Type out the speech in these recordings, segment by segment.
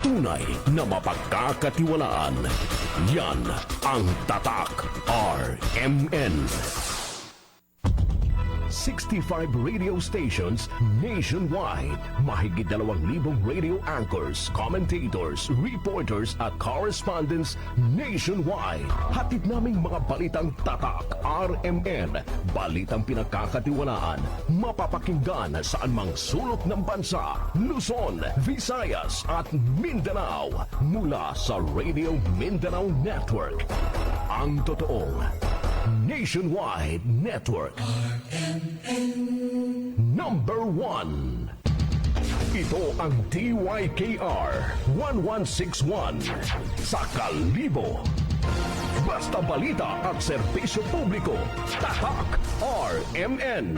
tunay na mapagkakatiwalaan. Yan ang Tatak RMN. 65 radio stations nationwide. Mahigit 2,000 radio anchors, commentators, reporters at correspondents nationwide. Hatid naming mga balitang tatak, RMN. Balitang pinagkakatiwalaan, mapapakinggan saan mang sulok ng bansa, Luzon, Visayas at Mindanao. Mula sa Radio Mindanao Network. Ang totoong Nationwide Network. Number 1. Ito ang DYKR 1161 sa Kalibo. Basta balita at serbisyo publiko. Tatak RMN.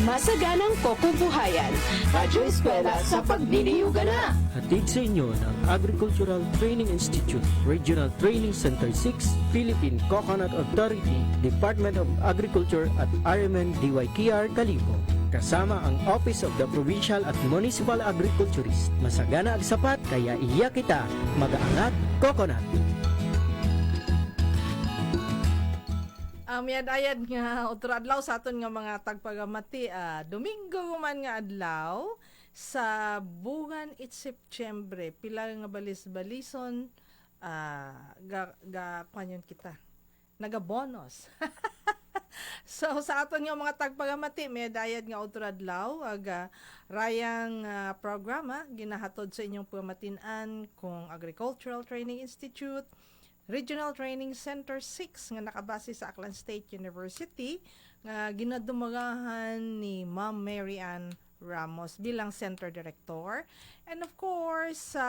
Masaganang Kokobuhayan, Radyo Eskwela sa Pagdidiyugan na. Hatid sa inyo ng Agricultural Training Institute, Regional Training Center 6, Philippine Coconut Authority, Department of Agriculture at RMN DYKR Kalibo. Kasama ang Office of the Provincial at Municipal Agriculturist. Masagana ag sapat, kaya iya kita mag-aangat coconut. Miyad-ayad nga otro adlaw sa aton nga mga tagpagamati, Domingo man nga adlaw sa buwan it September pila nga balis-balison ga kanyon kita naga-bonus. So sa aton nga mga tagpagamati miyad-ayad nga otro adlaw rayang programa ginahatod sa inyong pamatian kung Agricultural Training Institute, Regional Training Center 6 nga nakabase sa Aklan State University nga ginadumagahan ni Ma'am Mary Ann Ramos bilang Center Director. And of course, sa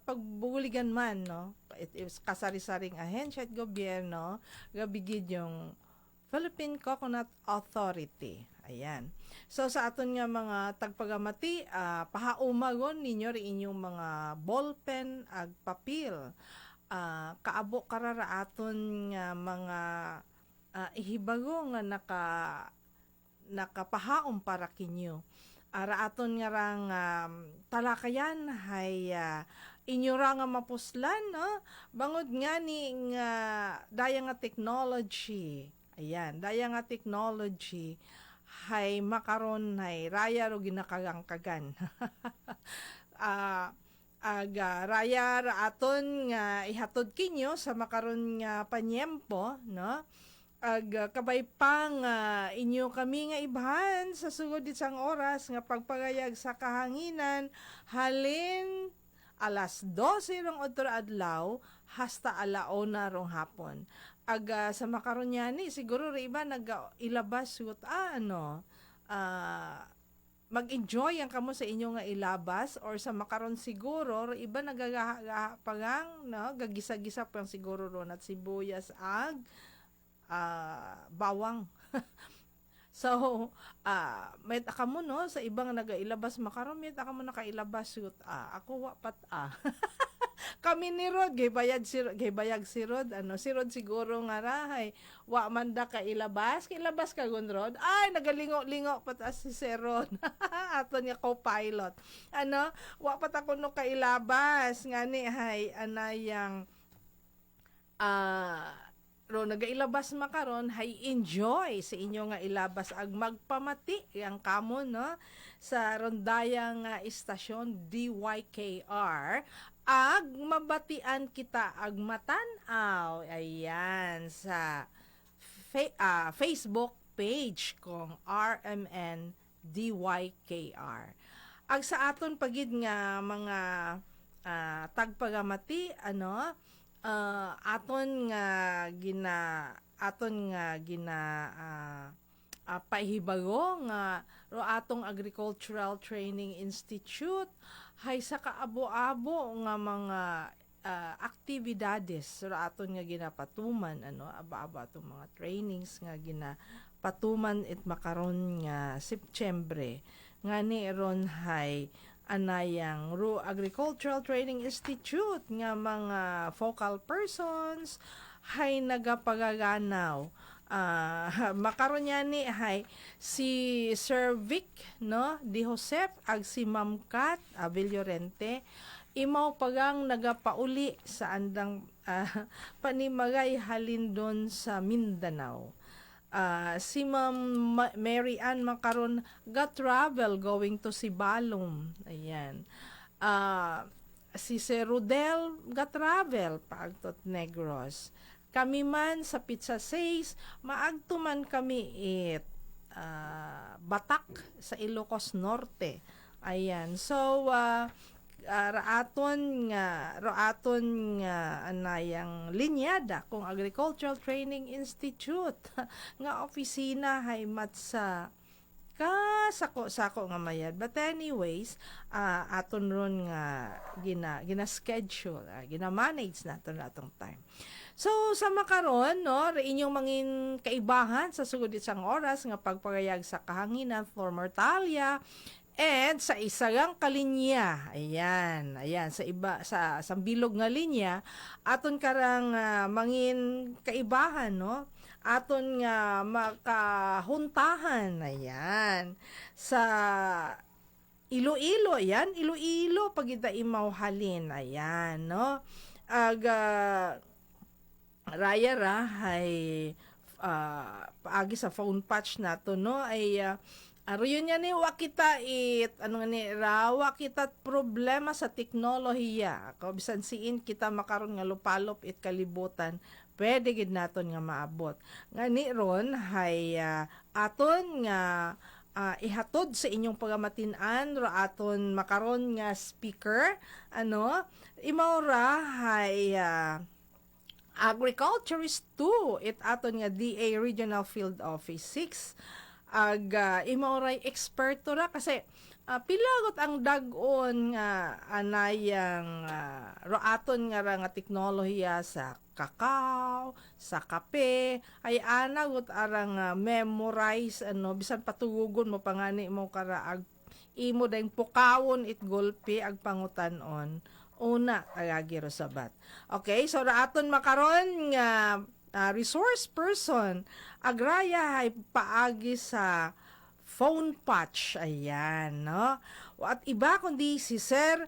pagbuligan man, no, it is kasari-saring ahensya at gobyerno, gabigid yung Philippine Coconut Authority. Ayan. So sa aton nga mga tagpagamati, pahaumagon ninyo rin inyong mga ballpen ag papel. Kaabo karara aton nga mga ihibago nga nakapahaom para kinyo. Ara aton nga rang talakayan hay inyo ra nga mapuslan, no? Bangod nga ni nga daya nga technology. Ayan, daya nga technology hay makaron hay raya ro ginakagangkagan. Raya ra aton nga ihatod kinyo sa makaron nga panyempo, no? Kabay pang inyo kami nga ibahan sa sugod isang oras nga pagpagayag sa kahanginan halin alas 12 rong otro adlaw hasta alauna rong hapon. Sa makaron yani siguro ri iba nag-ilabas suot mag-enjoy ang kamo sa inyo nga ilabas or sa makaron siguro iba nagagapagang no gagisa-gisa pang siguro ron at sibuyas ag bawang. So may kamo no sa ibang nagailabas makaron may kamo nakailabas suot ako wa pat kami ni Rod gay bayag si Rod si Rod siguro nga rahay wa man da ka ilabas ka gun Rod ay nagalingo-lingo patas si Sir Rod aton nga co-pilot wa pat ako no kailabas ngani hay anayang ro nagailabas makaron hay enjoy sa inyo nga ilabas ag magpamati ang kamo no sa rondayang istasyon DYKR ag mabatian kita ag matanaw ayan sa Facebook page kong RMN DYKR. Ag sa aton pagid nga mga tagpagamati aton nga gina pahibago nga ro atong Agricultural Training Institute hay sa kaabo-abo nga mga aktibidades ro aton nga ginapatuman aba-aba atong mga trainings nga ginapatuman it makaron nga September nga ni ron hay anayang ro Agricultural Training Institute nga mga focal persons hay nagapagaganaw makaron niya ni hay si Sir Vic no Di Josep ag si Ma'am Kat Villorente imaw pagang nagapauli sa andang panimagay halin doon sa Mindanao. Si Ma'am Mary Ann makaron ga travel going to Sibalom. Ayan. Si Sir Rodel ga travel paagtot Negros. Kami man sa Pizza 6, maagtuman kami Batak sa Ilocos Norte. Ayan. So raaton nga anayang linyada kung Agricultural Training Institute nga opisina hay mat sa sako nga mayad. But anyways, aton ron nga gina-schedule, gina-manage naton atong time. So, sa makaron, no, inyong mangin kaibahan sa sugod isang oras nga pagpagayag sa kahanginan for Mortalia and sa isagang kalinya. Ayan, sa bilog nga linya, aton karang mangin kaibahan, no? Aton nga makahuntahan, ayan, sa Iloilo, ayan, Iloilo, pagita imawhalin, ayan, no? Raya ay paagi sa phone patch nato, no, ay yun yan wakita wakita problema sa teknolohiya. Kung bisan siin kita makaron nga lupalop it kalibutan, pwede gid naton nga maabot. Nga ni ron hay aton nga ihatod sa inyong pagamatin-an ro aton makaron nga speaker imaw ra hay Agriculturist 2 it aton nga DA Regional Field Office 6 imauray eksperto ra kasi pilagot ang dag-on nga anayang roaton nga ra nga teknolohiya sa kakao, sa kape ay anagot arang memorize bisan patugugon mo pangani mo kara imo dayng pukawon it golpe ag pangutan-on una agagiro sabat. Okay, so raaton makaron nga resource person agraya ay paagi sa phone patch, ayan, no? At iba kundi si Sir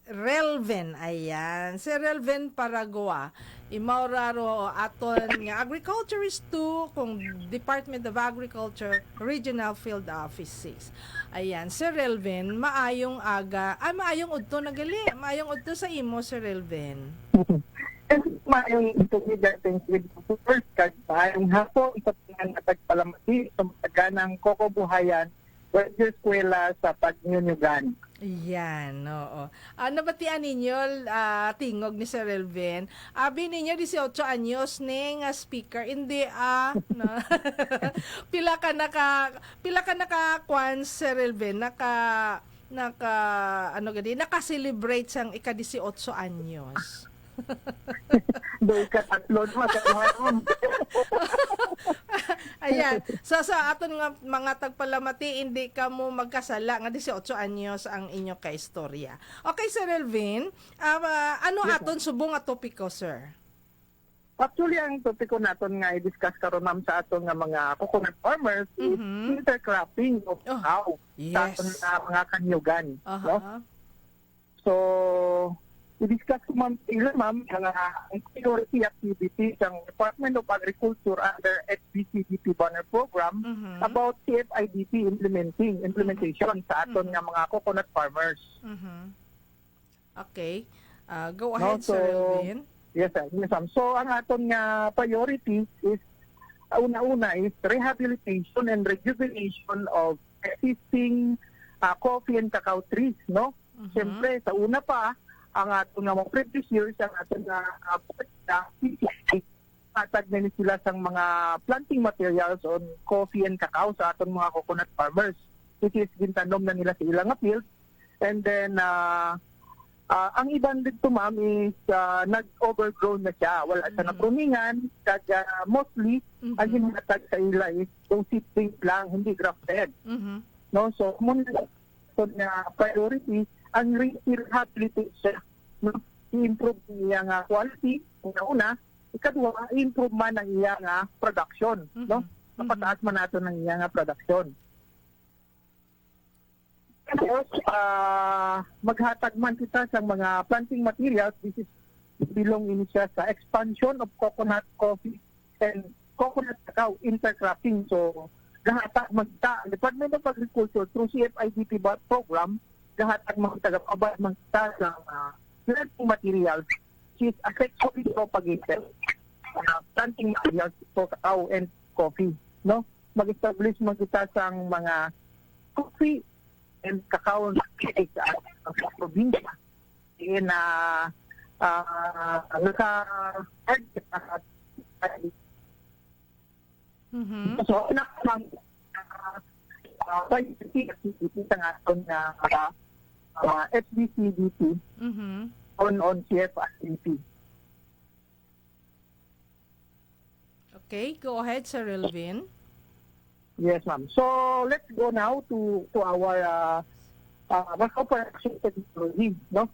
Relven, ayan, si Relven Paragoa, imauraro aton nga Agriculturist 2 kung Department of Agriculture Regional Field Office 6. Ayan, Sir Relven, maayong udto nagali, maayong udto sa imo, Sir Relven. Mayong ito things with first card pa, yung hapon sa tagpalamati sa mataganang kokobuhayan Pwede eskwela sa Pagnyunyugan. Yan, oo. Nabatian ninyo, tingog ni Sir Relven. Abi ninyo, 18 anyos ning speaker. Hindi, no? pila ka naka, Sir Relven, naka-celebrate sang ika-18 anyos. Doon ka tatlo naman. Ayan. So sa aton nga mga tagpalamati, hindi ka mo magkasala nga 18 anyos ang inyo kaistorya. Okay, Sir Relven, ano aton subong nga topiko, sir? Actually, ang topiko naton nga i-discuss karon ma'am sa aton nga mga coconut farmers is intercropping of cow sa aton mga kanyugan. No? So, i-discuss ko ma'am ang priority activity ng Department of Agriculture under HBCDP Banner Program about CFIDP implementation sa aton nga mga coconut farmers. Okay. Go ahead, Sir Relven. Yes, ma'am. So, ang aton nga priority is una-una is rehabilitation and rejuvenation of existing coffee and cacao trees, no? Siyempre, sa una pa, ang ato nga mga previous years, ang ato nga patag na sila sa mga planting materials on coffee and cacao sa aton mga coconut farmers, which is gintanom na nila sa ilang field. And then, ang ibang dito ma'am is nag-overgrown na siya. Wala siya na pruningan, kaya mostly, ang ginatag sa ila is yung seedlings lang, hindi grafted. No? So, muna na priority, ang rehabilitation, no? I-improve niya nga quality, una, Ikadua, improve man ang iyang production, no? Mapataas man nato ng iyang production. Tapos, maghatag man kita sa mga planting materials. This is belong in siya sa expansion of coconut, coffee, and coconut cacao intercropping. So, gahatag magta Department of Agriculture through CFIDP program, gahatag magtagapabad magta sa planting materials, which is effectively propagated planting materials for cacao and coffee, no? Mag-establish magkita sa mga coffee and cacao sa probinsya. In so, nakamang ang aton na FBCDP on CFIDP. Okay, go ahead, Sir Elvin. Yes, ma'am. So, let's go now to our production technology, no?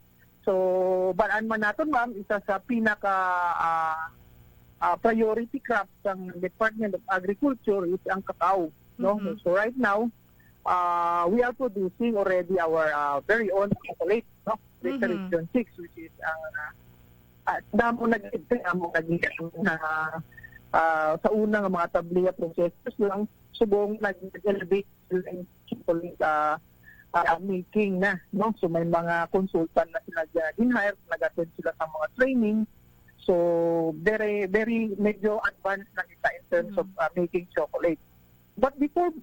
So, balaan man natin, ma'am, isa sa pinaka priority crop ng Department of Agriculture is ang cacao, no? So, right now, we are producing already our very own chocolate, no? Region 6, which is damo na sa unang mga tablia processes lang, subong nag-elevate yung chocolate making na, no? So may mga consultant na sila in-hire, nag-attend sila sa mga training. So very medyo advanced na kita in terms of making chocolate. But before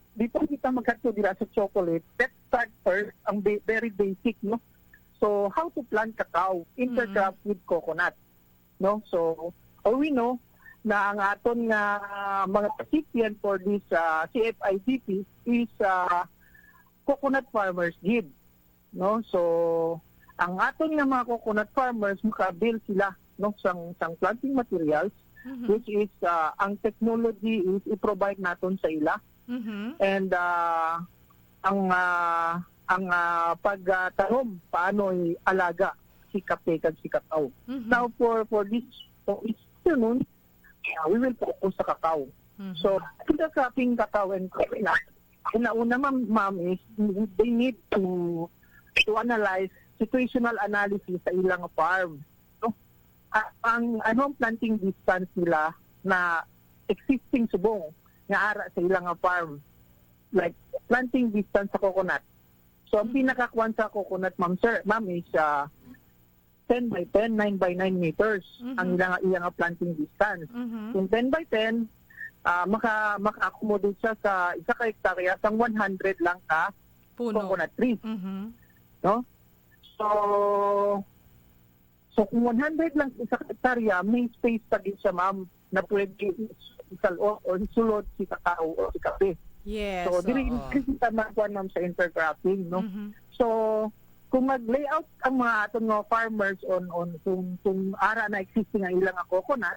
kita magkatso dira sa chocolate, let's start first ang very basic, no? So how to plant cacao intercrop with coconut, no? So we know na ang aton nga mga recipient for this CFIDP is coconut farmers give, no? So ang aton nga mga coconut farmers makabil sila, no, sang planting materials, which is ang technology is i-provide naton sa ila. And ang pagtanom paano i-alaga si kape kag si cacao. Now for this afternoon, we will focus sa cacao. So, intercropping cacao and coconut, una ma'am, is they need to analyze situational analysis sa ilang farm. No? Ang planting distance nila na existing subong nga ara sa ilang farm, like planting distance sa coconut. So, ang pinakakuan sa coconut, ma'am is 10 by 10, 9 by 9 meters ang iyang planting distance. Kung 10 by 10, maka-accommodate siya sa isa ka hektarya sang 100 lang ka Puno. coconut trees. No? So kung 100 lang isa ka hektarya, may space pa din siya, ma'am, na pwede isalot o isulod si cacao o si kape. Yes. So, dili kita makuha, ma'am, sa intercropping, no? So, kung mag-layout ang mga aton mga farmers on kung ara na existing ang ilang coconut,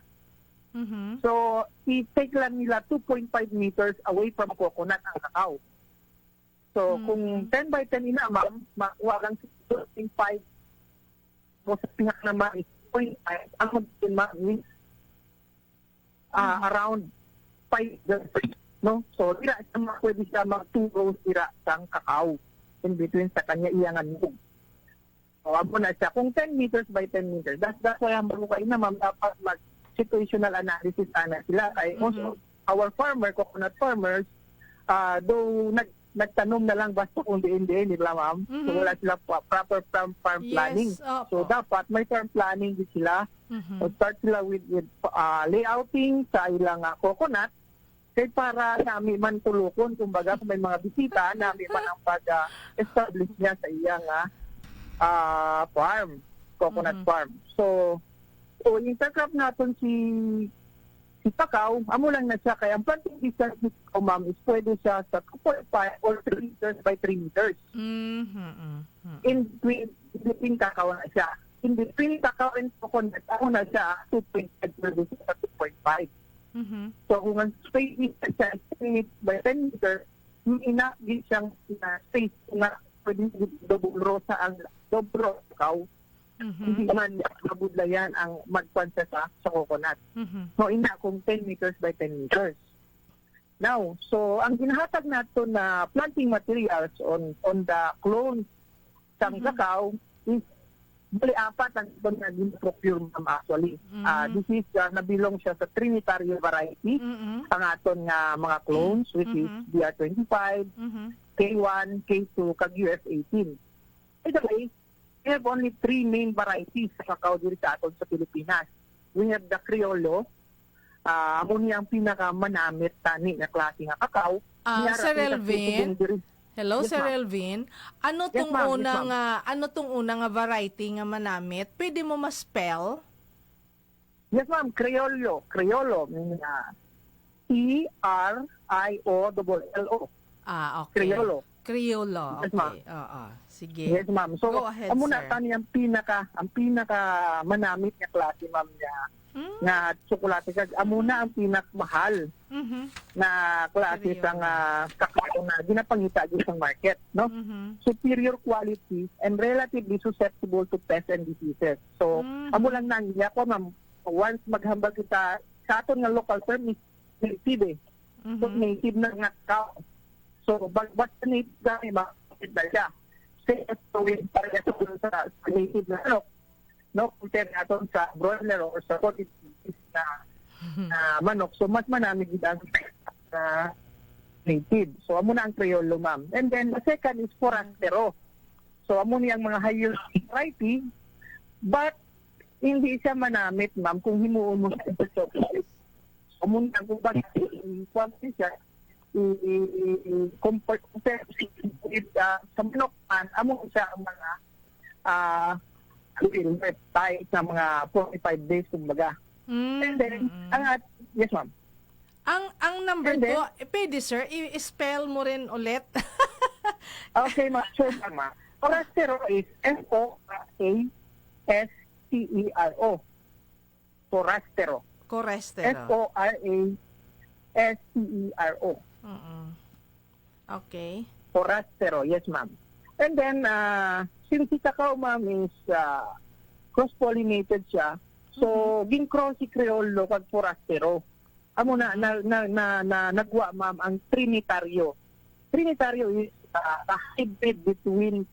so i-take lang nila 2.5 meters away from coconut ang cacao. So kung 10 by 10 ina, ma'am, makuha lang 2.5 mo sa pinaka naman is 0.5 ang magiging, ma'am, is around 5 meters, no? So dira siya pwede siya mag 2 rows dira sa cacao in between sa kanya iyangan mo. So, abo na siya. Kung 10 meters by 10 meters, that's why ang barukain na, ma'am, dapat mag-situational analysis ana sila. Kay also, our coconut farmers, though nagtanom na lang basta kung diin-diin nila, ma'am. So, wala sila proper farm planning. Yes, so, dapat may farm planning din sila. So, start sila with layouting sa ilang coconut, kaya para namin man tulukon, kumbaga kung may mga bisita, namin man ang pag-establish niya sa iyang farm, coconut farm. So intercrop natin si cacao, amo lang na siya. Kaya ang planting distance ni cacao, ma'am, is pwede siya sa 2.5 or 3 meters by 3 meters. In between cacao na siya. In between cacao and coconut, ako na siya 2.5 pwede siya sa 2.5. So kung ang space is 10 by 10 meters, ina-give siyang space na pwede double row sa ang double row cacao Hindi man mabudlayan ang magpansa sa coconut. Mhm. So, ina kung 10 meters by 10 meters. Now, so ang ginahatag nato na planting materials on the clone sa cacao is bali apat ang ito na gina-procure ma'am actually. This is nabilong siya sa Trinitario variety. Mhm. Ang aton nga mga clones which is DR25, Mhm. K1, K2, kag US18. By the way, we have only 3 main varieties sa cacao diri sa aton sa Pilipinas. We have the Criollo, amo niyang pinakamanamit tani na klase nga cacao. Sir Elvin? Hello, Yes, Sir ma'am. Elvin. Ano Yes, tong ma'am. Yes, unang ano tong unang variety nga manamit? Pwede mo ma-spell? Yes, ma'am. Criollo. Criollo. Meaning, Criollo. Okay. Criollo. Criollo. Yes, Okay. ma'am. Oo. Sige. Yes, ma'am. So, Go ahead, amo na sir. tani ang pinaka manamit nga klase, ma'am, nga tsokolate kag amo na ang pinakmahal Mhm. na klase sa nga kakao na ginapangita gyud sa market, no? Mhm. Superior quality and relatively susceptible to pests and diseases. So, amo lang na niya ko, ma'am, once maghambal kita sa aton nga local term is native. So, native na nga kakao. So, basta native gani, makakit na siya. Say, so, para sa native na ano, no, compare natin sa broiler or sa quality na manok. So, mas manamig din ang native. So, amo na ang Criollo, ma'am. And then, the second is Forastero. So, amo niya ang mga higher variety, but hindi siya manamit, ma'am, kung himuon mo sa chocolate. So, amo na kung bakit quality siya, compare with sa manok, amo siya ang mga tayo sa mga 45 days kumbaga. And then, yes ma'am. Ang number And then- 2, pwede sir, i-spell mo rin ulit. Okay ma'am, sure ma'am. Forastero is Forastero. Forastero. Corestero. Forastero. Okay. Forastero, yes ma'am. And then, since si cacao ma'am is cross-pollinated siya, so ging-cross si Criollo kag Forastero. Amo na nagwa ma'am ang Trinitario. Trinitario is a hybrid between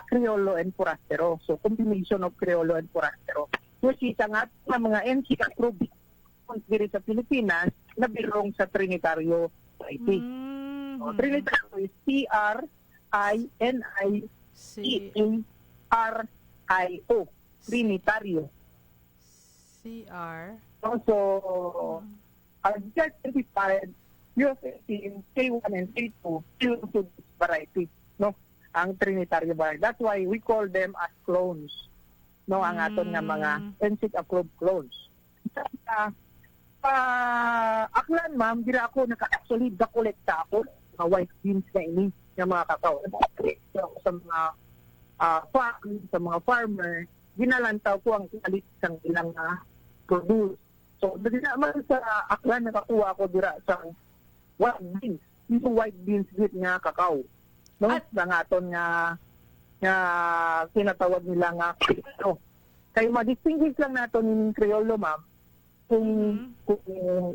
Criollo and Forastero. So combination of Criollo and Forastero. Which is ang mga NC approved diri sa Pilipinas na bilong sa Trinitario variety. So, Trinitario is Trinitario. Trinitario. CR. Also, ang certified US18, K1 and K2 still to this variety, no? Ang Trinitario variety. That's why we call them as clones. No, ang aton nga mga NSIC approved clones. Aklan ma'am, dira ako actually dakolekta ako mga white beans na ini ng mga kakao. Sa mga farm, sa mga farmer, ginalantaw ko ang kalit ng ilang produce. So, dira man sa aklan nakakuha ko dira sa white beans. Yung white beans git nga kakao. No? Ang aton nga tinatawag nila nga Criollo. Kaya ma-distinguish lang nato yung Criollo, ma'am, kung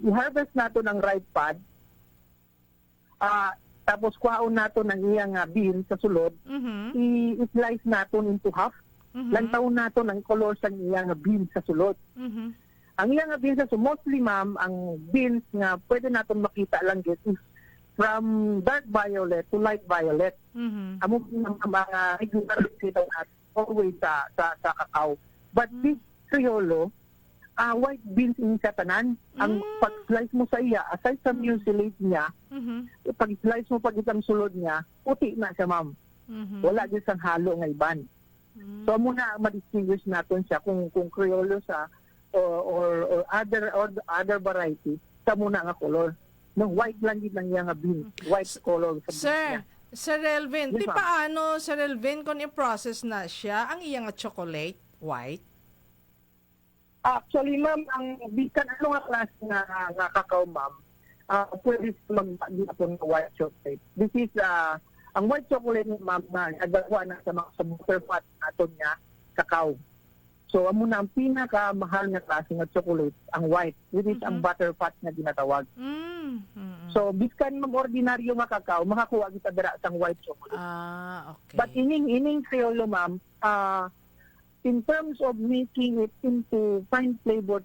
i-harvest nato ng right pod, tapos kuhaon nato ng iyang bean sa sulod, i-slice nato into half, lantaw nato ng color sa iyang bean sa sulod. Ang iyang bean sa sulod, mostly, ma'am, ang beans nga pwede nato makita lang is from dark violet to light violet. Amo mga regular kita always sa cacao. But this Criollo, white beans in sa tanan. Ang pag-slice mo sa iya, aside sa mucilage niya, pag-slice mo pag itang sulod niya, puti na siya, ma'am. Wala din sang halo ng iban. So muna ma-distinguish natin siya kung Criollo sa or other variety, sa muna nga color. No, white lang din lang yung bean. White color sa beans niya. Sir Elvin, Yes, di ma'am. paano, Sir Elvin, kung i-process na siya, ang iyang chocolate, white? Actually, ma'am, ang bisan ano nga klase nga kakao, ma'am, pwede mag-agapon ng white chocolate. This is, ang white chocolate, ma'am, na nagawa na sa mga sa butterfat natin niya, cacao. So amo na ang pinakamahal nga klase nga chocolate, ang white, which is ang butterfat nga ginatawag. So biskan ma'am ordinaryo nga cacao, makakuha kita dira sang white chocolate. Okay. But ining Criollo ma'am, in terms of making it into fine flavored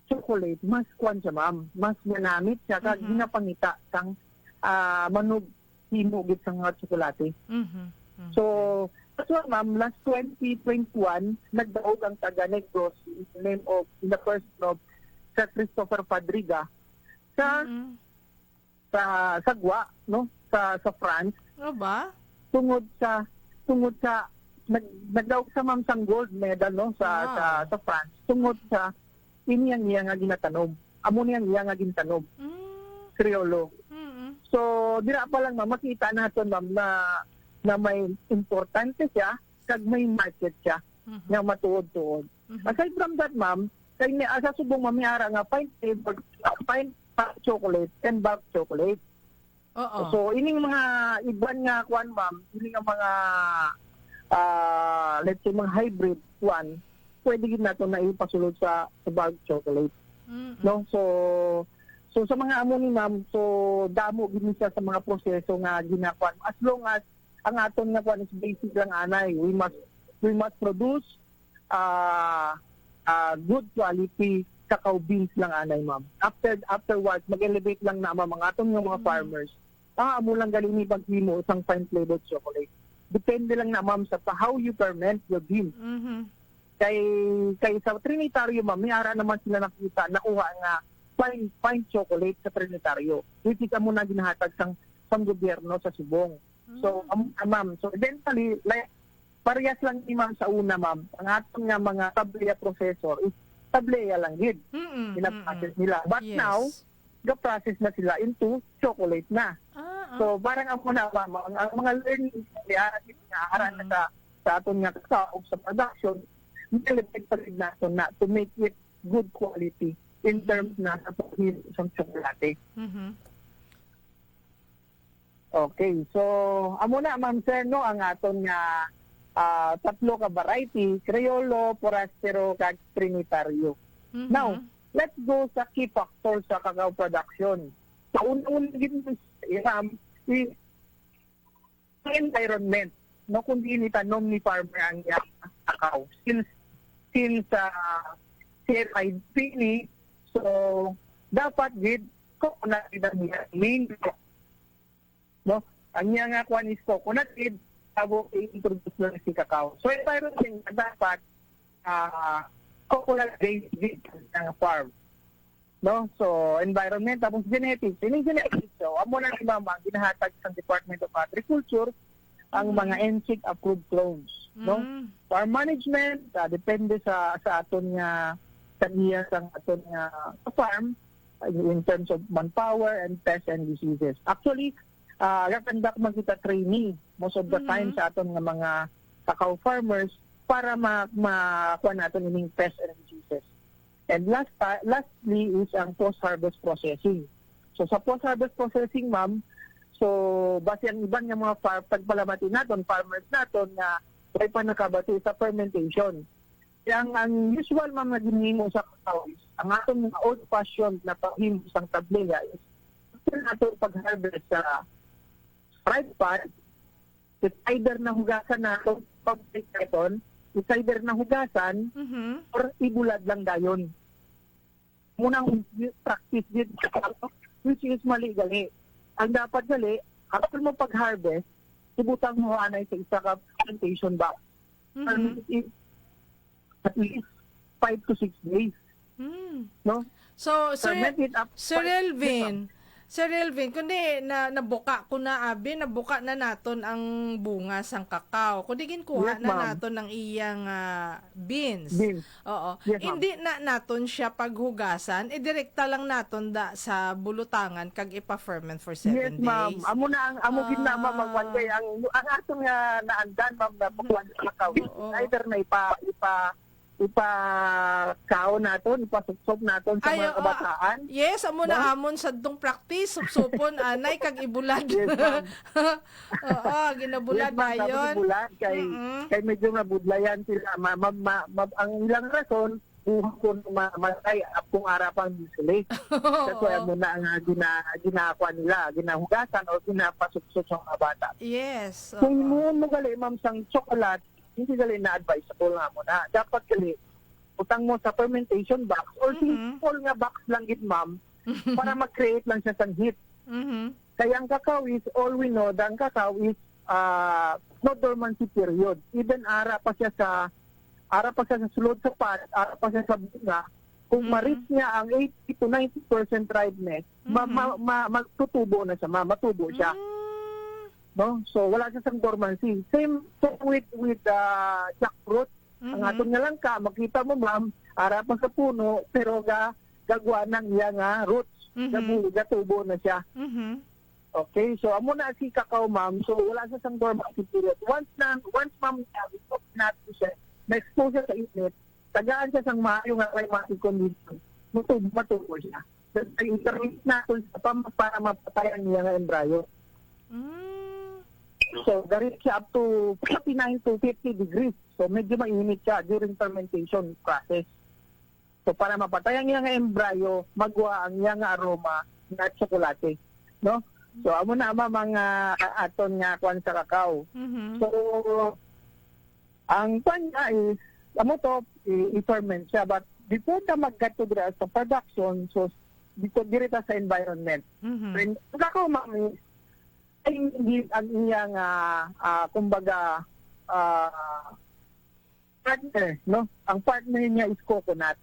chocolate, mas kwan siya ma'am, mas manamit siya kag ginapangita sang manog himugit sang nga tsokolate. So that's why ma'am, last 2021, nagdaog ang taga Negros in the name of, in the person of Sir Christopher Padriga sa Gwa, no? Sa France, ba? tungod sa nagdaog sa ma'am sang gold medal, no? Sa France, tungod sa iniyang iya nga ginatanom. Amo niyang iya nga gintanom. Criollo. So, dira pa lang ma'am, makita natin ma'am na may importante siya, kag may market siya, nga matuod-tuod. Aside from that, ma'am, kay ni asa subong mamiara nga fine flavored, fine chocolate and bulk chocolate. So, ining mga iban nga kuan, ma'am, ining nga mga let's say mga hybrid kuan, pwede gid nato na ipasulod sa bulk chocolate. No? So sa mga amo ni ma'am, so damo gid siya sa mga proseso nga ginakuan. As long as ang aton nga kuan is basic lang anay, we must produce good quality cacao beans lang anay ma'am. Afterwards mag-elevate lang na mga aton nga mga farmers. Amo lang galini paghimo isang fine flavored chocolate. Depende lang na ma'am sa how you ferment your beans. Kay sa Trinitario ma'am, may ara naman sila nakita, nakuha nga fine chocolate sa Trinitario. Which is amo na ginahatag sang gobyerno sa Subong. So, ma'am, so eventually, like, parehas lang ni ma'am sa una, ma'am. Ang atong nga mga tableya processor is tableya lang yun. Pinaprocess nila. But now, ga-process na sila into chocolate na. So, parang ako na, ma'am, ang mga learning na haran na sa aton nga kasaog sa production, nilipid pa rin natin na to make it good quality in terms na sa pag-hilo sa chocolate. Okay, so amo na ma'am sir no ang aton nga tatlo ka variety, Criollo, Forastero, kag Trinitario. Now, let's go sa key factors sa cacao production. Sa unang gid environment, no, kundi ni tanom ni farmer ang cacao. Since certified pini, so dapat gid coconut niya main, no? Ang niya nga kuan is coconut seed, tabo i-introduce na si cacao. So environment dapat coconut based ang farm, no? So environment tapos genetics. Ini genetics. So amo na ni mama ginahatag sa Department of Agriculture ang mga NSIC approved clones, no? Farm management depende sa aton nga kaniya sang aton nga farm in terms of manpower and pests and diseases. Actually, conduct man kita training most of the time sa aton nga mga cacao farmers para makuha natin ining pests and diseases. And lastly is ang post-harvest processing. So sa post-harvest processing, ma'am, so base ang iban nga mga pagpalamati naton, farmers naton nga ay pa nakabati sa fermentation. Ang usual ma'am na ginhimo sa cacao is ang atong mga old-fashioned na paghimo sang tableya is after natin pag-harvest sa fried pan, it's either na hugasan natin pag-break natin, it's either na hugasan or ibulad lang dayon. Munang practice dito which is mali gali. Ang dapat gali, after mo pag-harvest, ibutang mo anay sa isa ka fermentation box. At least 5 to 6 days. No? So, Ferment it up. Sir Elvin, kundi nabuka ko na nabuka na naton ang bunga sang kakao. Kundi ginkuha Yes, na ma'am. naton ang iyang beans. Beans. Oo. Yes, ma'am. Hindi na naton siya paghugasan, direkta lang naton sa bulutangan kag ipa-ferment for 7 Yes, days. ma'am. Amo na ang gid na ma'am ang one day ang atong nga naandan ma'am na pagkuan sa cacao. Oo. Either na ipakao naton, ipasuksok naton sa mga kabataan. Yes, amo na amon sa dong practice, supsupon anay kag ibulad. Yes, ma'am. Oo, ginabulad Yes, ma'am, dayon. tapos bulan, kay medyo nabudlayan sila. Ang ilang rason, kung matay kung arapang sila. That's why mo na ang ginakuha nila, ginahugasan o ginapasuksok sa mga bata. Yes. Kung mo gali, ma'am, sang chocolate, hindi gali na advisable nga mo na. Dapat gali, utang mo sa fermentation box or simple nga box lang gid, ma'am, para mag-create lang siya sang heat. Kaya ang cacao is, all we know, ang cacao is no dormancy period. Even ara pa siya sa sulod sa pot, ara pa siya sa bunga, kung ma-reach niya ang 80 to 90% ripeness, magtutubo na siya, matubo siya. No? So wala siya sang dormancy. Same with jackfruit. Ang aton nga lang ka, makita mo, ma'am, ara pa sa puno, pero gagwa ng iya nga roots. Gatubo na siya. Okay, so amo na si cacao, ma'am. So wala siya sang dormancy period. Once ma'am, stop natin siya, na-expose siya sa init, tagaan siya sang maayo nga climatic condition. Matubo siya. So i-intermit natin siya para mapatayan niya nga embryo. So, garit siya up to 49 to 50 degrees. So, medyo mainit siya during fermentation process. So, para mapatayan niya nga embryo, magwa ang niya nga aroma na tsokolate. No? So, amo na mga aton nga kwan sa cacao. So, ang kwan niya is, amo to, i-ferment siya. But before ka mag-get to the production, so, dito dirita sa environment. When cacao, ma'am, ay ang iyang kumbaga partner, no? Ang partner niya is coconut.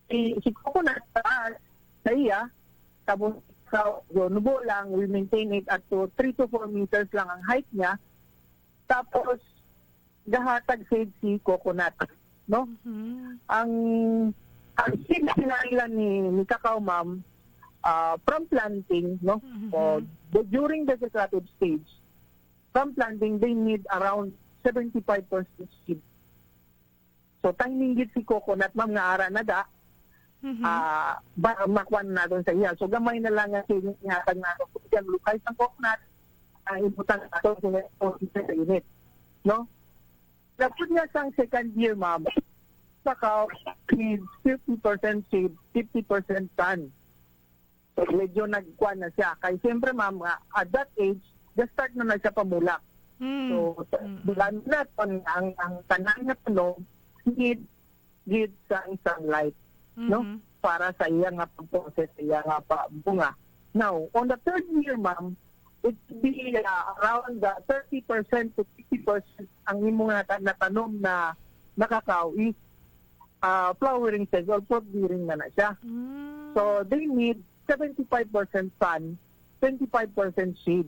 Si coconut sa iya, tapos sa nubo lang, we maintain it at to 3 to 4 meters lang ang height niya. Tapos gahatag seed si coconut, no? Ang seed nila ni cacao, ma'am, from planting, no? So, during the vegetative stage, from planting, they need around 75% seed. So, timing gid si coconut, ma'am, nga ara na da, makuan na doon sa iya. So, gamay na lang nga seed nga na yung lukay ng coconut, ibutan na doon sa init. No? Dapat niya sang second year, ma'am, cacao is 50% seed, 50% sun. So, medyo nagkuhan na siya. Kaya siyempre, ma'am, at that age, start na siya pamulak. So, bulan na ang tanan na puno, need sa sunlight, no? Para sa iya nga pag-process, iya nga bunga. Now, on the third year, ma'am, it be around 30% to 50% ang imong natanom na cacao is flowering stage or fruit-bearing na siya. So, they need 75% sun, 25% shade.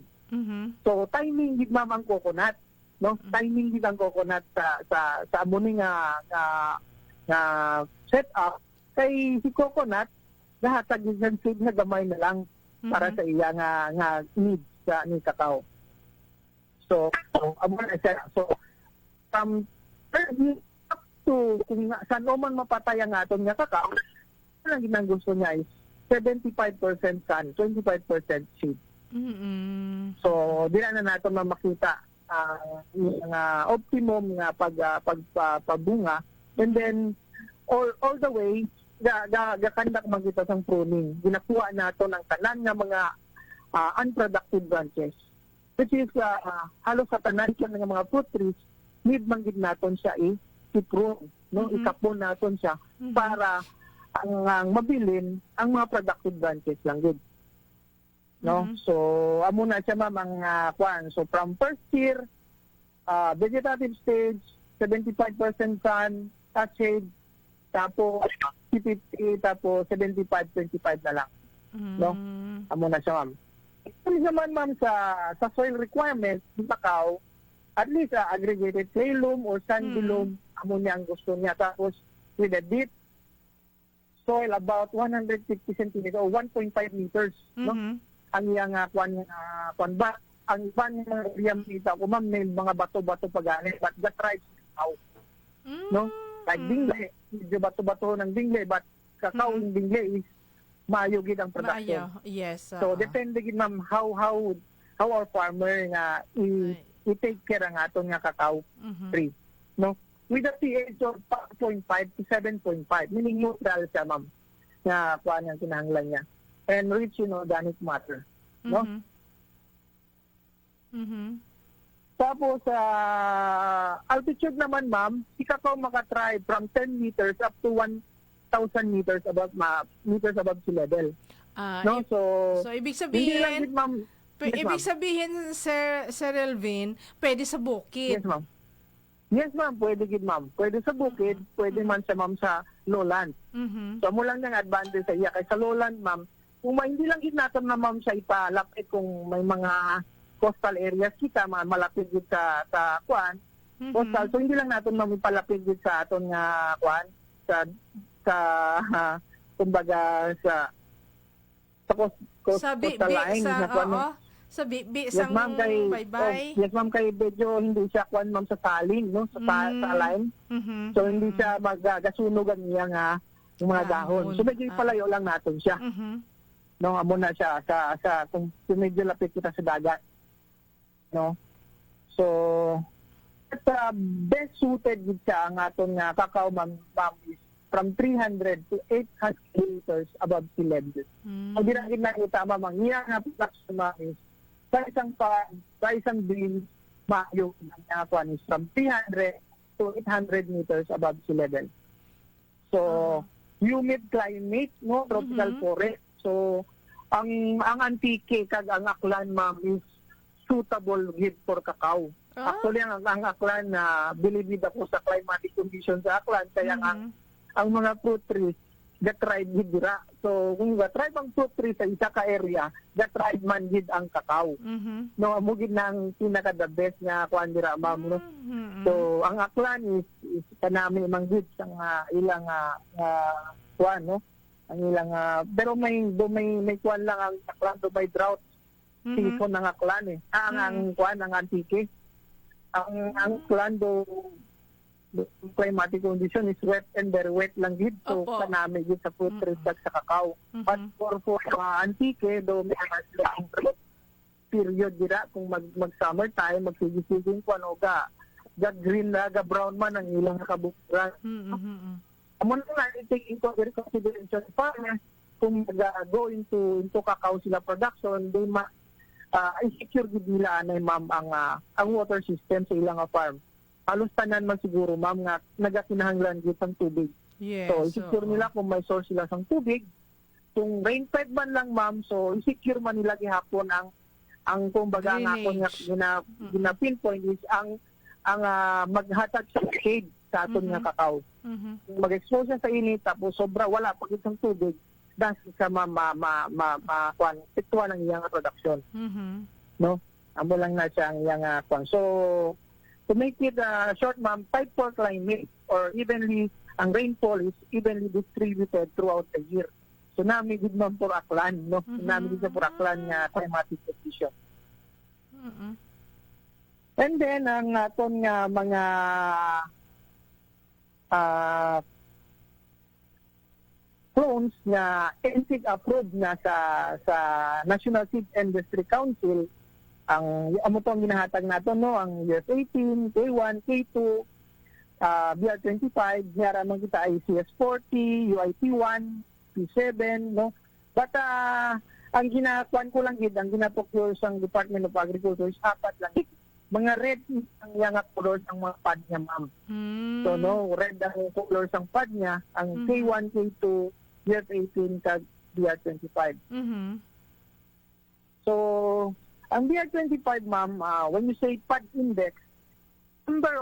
So, timing gid ma'am ang coconut, no? Timing gid ang coconut sa amuni nga setup kay si coconut gahatag gid ng seed nga gamay na lang para sa iya nga needs sa ni cacao. So, amo na siya. So, from up to kung saan man mapatay ang aton nga cacao, ang ginang gusto niya is 75% sun, 25% seed. So, di na natin makita ang optimum nga pagbunga. And then, all the way, gakandak magita sang pruning. Ginakuha nato ng tanan nga mga unproductive branches. Which is, halos sa tanan siya ng mga fruit trees, need manggid naton siya i-prune. No? Ikapon naton siya para ang mabilin ang mga productive branches lang good. No? So amo na siya ma'am ang kwan. So from first year vegetative stage 75% sun, shade, tapos 50, tapos 75-25 na lang. No? Amo na siya ma'am. Ito naman ma'am sa soil requirements ng cacao, at least aggregated clay loam or sandy loam, amo niya ang gusto niya. Tapos with a deep soil about 150 centimeters or 1.5 meters, no? Ang iyang kwan ba? Ang ban ng area kita ko, ma'am, may mga bato-bato pagani, but that drives out. No? Like dingle, medyo bato-bato ng dingle, but kakao yung dingle is maayo gid ang production. Maayo. Yes. So depende gid ma'am how our farmer nga i-take care ang aton nga kakao tree, no? With a pH of 5.5 to 7.5, meaning neutral siya ma'am, nga kuan ang kinahanglan niya. And rich in organic matter, no? Tapos altitude naman ma'am, si kakao makatry from 10 meters up to 1,000 meters above sea level. No, so ibig hindi lang sabihin, din, ma'am. Yes, ibig ma'am. sabihin, Sir Elvin, pwede sa bukid. Yes, ma'am. Yes, ma'am. Pwede gid, ma'am. Pwede sa bukid, pwede man sa ma'am sa lowland. So, mo lang ng advantage sa iya. Kaya sa lowland, ma'am, kung hindi lang gid natin na ma'am sa ipalapit kung may mga coastal areas kita, malapit gid sa kuan, coastal. So, hindi lang natin ma'am ipalapit gid sa aton nga kuan, kumbaga sa Sa coastal line. sa, na kuan, oo, sa Yes, sang ma'am, bye-bye. yes, ma'am, kay medyo hindi siya kuan ma'am sa salin, no? Sa line. So hindi siya magagasunog ang iya nga yung mga dahon. So medyo palayo lang natin siya. No, amo na siya sa kung medyo lapit kita sa dagat. No? So at best suited gid siya ang aton nga kakao ma'am is from 300 to 800 meters above sea level. Ang ginagin na itama ma'am, iya nga production ma'am is sa isang bean, maayo ang kuan is from 300 to 800 meters above sea level. So, humid climate, no, tropical forest. So, ang antike kag ang aklan ma'am is suitable gid for cacao. Actually, ang aklan na bilibid ako sa climatic conditions sa aklan, kaya ang mga fruit trees gatribe gid dira. So kung gatribe ang fruit tree sa isa ka area, gatribe man gid ang kakao. No, amo gid nang pinaka the best nga kuan dira ma'am, no. So ang aklan is kanami man gid sang ilang kuan, no. Ang ilang pero may kuan lang ang aklan, do may drought season ng aklan eh. Ang kuan ang antike. Ang aklan do climatic condition is wet and very wet lang gid, so kanami gid sa fruit trees kag sa kakao. But for antike do may mga period dira kung mag summer time, magsigising ko ano ga green na ga brown man ang ilang kabukuran. Amo na nga i-take into consideration farmers kung go into kakao sila production, they i-secure gid nila anay ma'am ang water system sa ilang farm. Halos tanan man siguro ma'am nga nagakinahanglan gid ang tubig. Yes, so i-secure nila kung may source sila sang tubig. Kung rain-fed man lang ma'am, so i-secure man nila gihapon ang kumbaga nga ako nga pinpoint is ang maghatag sa shade sa aton nga kakao. Kung mag-expose siya sa init tapos sobra wala pag isang tubig, dahil sa kuan sektuan ang iyang production. No? Amo lang na siya ang iyang kuan. So to make it short, ma'am, type 4 climate or evenly, ang rainfall is evenly distributed throughout the year. So nami gid ma'am for aklan, no? Nami gid for aklan nga climatic condition. And then ang aton nga mga clones nga NSIG approved na sa National Seed Industry Council. Ang amo to ang ginahatag nato, no, ang US18, K1, K2, BR25, niya man kita ay CS40, UIT1, P7, no. But ang ginakuan ko lang gid, ang ginaprocure sang Department of Agriculture is 4 lang. Mga red ang yang colors ang mga pad niya, ma'am. So no, red ang colors ang pad niya, ang K1, K2, BR18 kag BR25. So ang BR25, ma'am, when you say pad index, number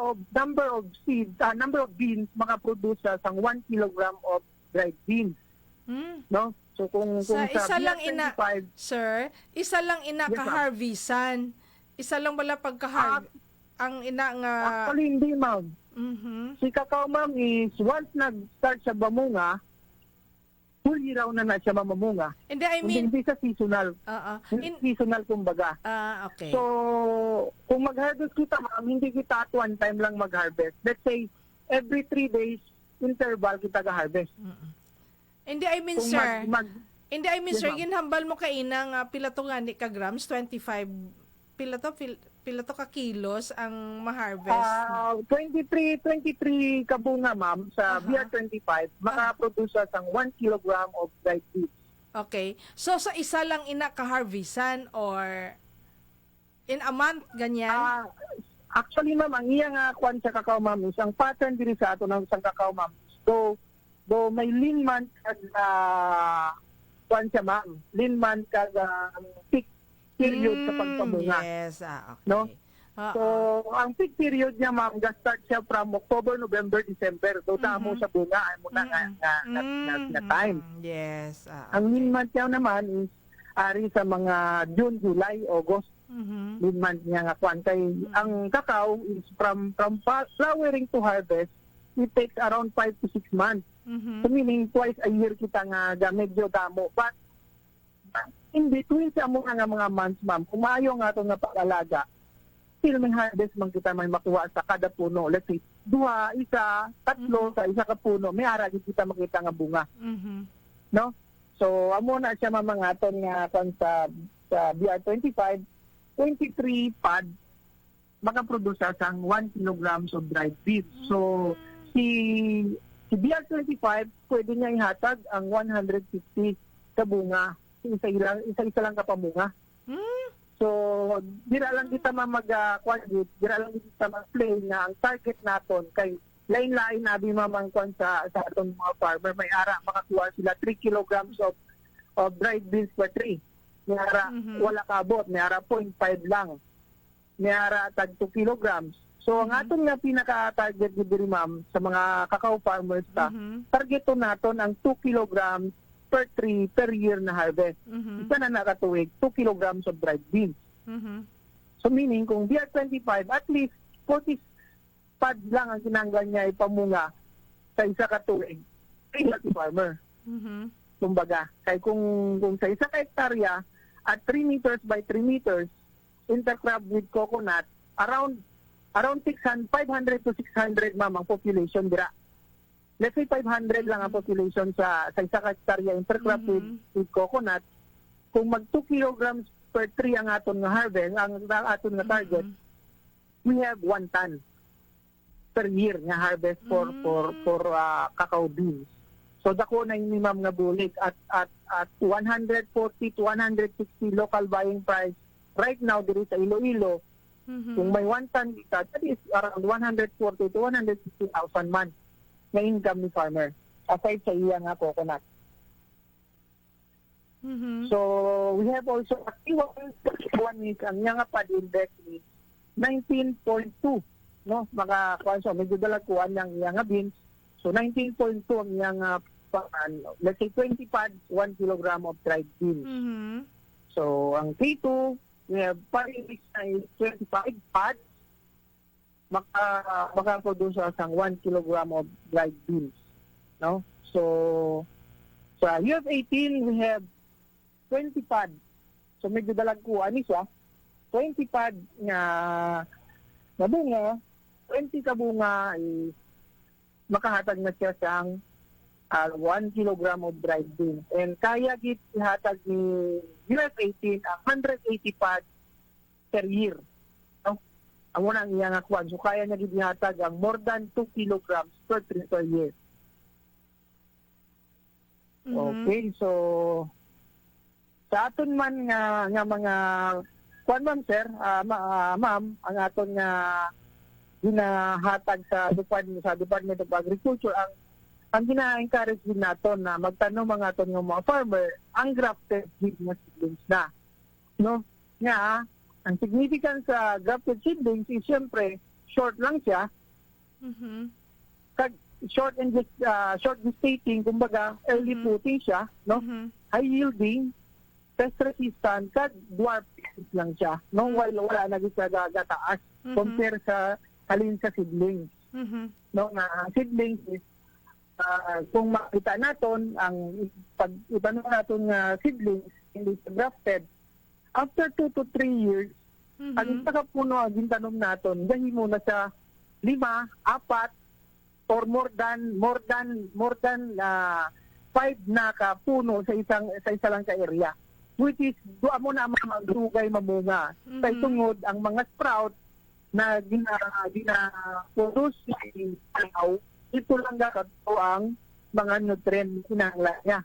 of seeds, number of beans makaproduce sang 1 kilogram of dried beans. No? So kung sa isa lang BR25, sir, isa lang Yes, ka-harvestan. Isa lang wala pagka-harvest. Ang ina nga actually hindi, ma'am. Si kakao, ma'am, is once nag-start sa bamunga, full year raw na siya mamamunga. Hindi, I mean, hindi sa seasonal. Seasonal kumbaga. Okay. So, kung mag-harvest kita, ma'am, hindi kita at one time lang mag-harvest. Let's say, every 3 days interval kita ga-harvest. Hindi, I mean, Kung sir. Hindi, I mean, Yes, sir, ma'am. ginhambal mo kaina nga pila to nga ni ka grams, 25, pila to ka kilos ang ma-harvest. 23 kabunga, ma'am, sa BR25, makaproduce ang 1 kilogram of dried beef. Okay. So, sa isa lang ina ka-harvestan or in a month, ganyan? Actually, ma'am, ang iya nga kwan sa kakao, ma'am, isang pattern diri sa ato ng isang kakao, ma'am. Do may lean month kag kwan siya, ma'am. Lean month kag peak period sa pagpamunga. Yes, okay. No? So, ang peak period niya, ma'am, start siya from October, November, December. Do tamo sa bunga, ay mo na nga time. Yes. Ang lean month niya naman is ari sa mga June, July, August. Lean month niya nga kwan. Kay ang kakao is from flowering to harvest, it takes around 5 to 6 months. So meaning twice a year kita nga medyo damo. But in between sa mga months, ma'am, kung maayo nga ito nga pag-alaga, still may harvest man kita may makuha sa kada puno. Let's say, 2, 1, 3 sa isa ka puno, may aragin kita makita nga bunga. No? So, amo na siya mamangaton nga kon sa BR25, 23 pad, makaproduce sang 1 kilograms of dried beef. So, si BR25, pwede niya ihatag ang 150 sa bunga. Isa lang kapamunga. So, dira lang kita mag-quadrate, dira lang kita mag-play na ang target naton kay lain-lain nabi mamangkwan sa atong mga farmer. May ara, makakuha sila 3 kilograms of dried beans per tree. May ara, wala kabot. May ara 0.5 lang. May ara tag 2 kilograms. So, ang aton nga pinaka-target ni diri, ma'am, sa mga kakao farmers targeto naton ang 2 kilograms per tree per year na harvest. Isa na nakatuwig, 2 kilograms of dried beans. So, meaning, kung BR25, at least 40 pads lang ang tinanggal niya ipamunga sa isa katuwig, ay healthy farmer. Kumbaga, kaya kung sa isa ka hektarya at 3 meters by 3 meters, intercrop with coconut, around 500 to 600, ma'am, ang population dira. Let's say 500 lang ang population sa isa ka hektarya intercrop with coconut. Kung mag 2 kilograms per tree ang aton nga harvest, ang aton nga target, we have 1 ton per year nga harvest for cacao beans. So dako na yung minimum nga bulik at 140 to 160 local buying price right now diri sa Iloilo. Kung may 1 ton kita, that is around 140 to 160,000 man na income ni farmer aside sa iya nga coconut. So we have also one is ang nga pad index is 19.2, no? Makakuan so medyo dalag kuan yang iya nga beans. So 19.2 ang iya nga let's say 20 pads, 1 kilogram of dried beans. So ang K2, we have pad index na 25 pads, makaproduce ang 1 kilogram of dried beans, no? So sa UF18 we have 20 pad. So medyo dalag ko ani siya. 20 pad nga bunga, 20 ka bunga is makahatag na siya sang 1 kilogram of dried beans. And kaya git ihatag ni UF18 ang 180 pad per year. No? Ang unang iya nga kwan. So kaya niya git ihatag ang more than 2 kilograms per tree per year. Okay, so sa aton man nga mga kuan, ma'am, sir, ma'am, ang aton nga ginahatag sa Department of Agriculture, ang gina-encourage din naton na magtanong mga aton nga mga farmer ang grafted seed nga seedlings na, no? Nga ang significance sa grafted seedlings is siyempre short lang siya. Short gestating, kumbaga early fruiting siya, no? High yielding, pest resistant, kad dwarf lang siya, no? Wala na siya gataas compare sa halin sa seedlings. No, na seedlings is kung makita naton ang pag itanong naton nga seedlings hindi sa grafted, after 2 to 3 years, ang pagkapuno ang gintanom naton, gahi mo na sa 5, 4, or more than 5 na ka puno sa isa lang ka area, which is doon mo na magdugay mamunga. Kay tungod ang mga sprout na gina-produce ng tanaw, ito lang gakato ang mga nutrient kinahanglan niya.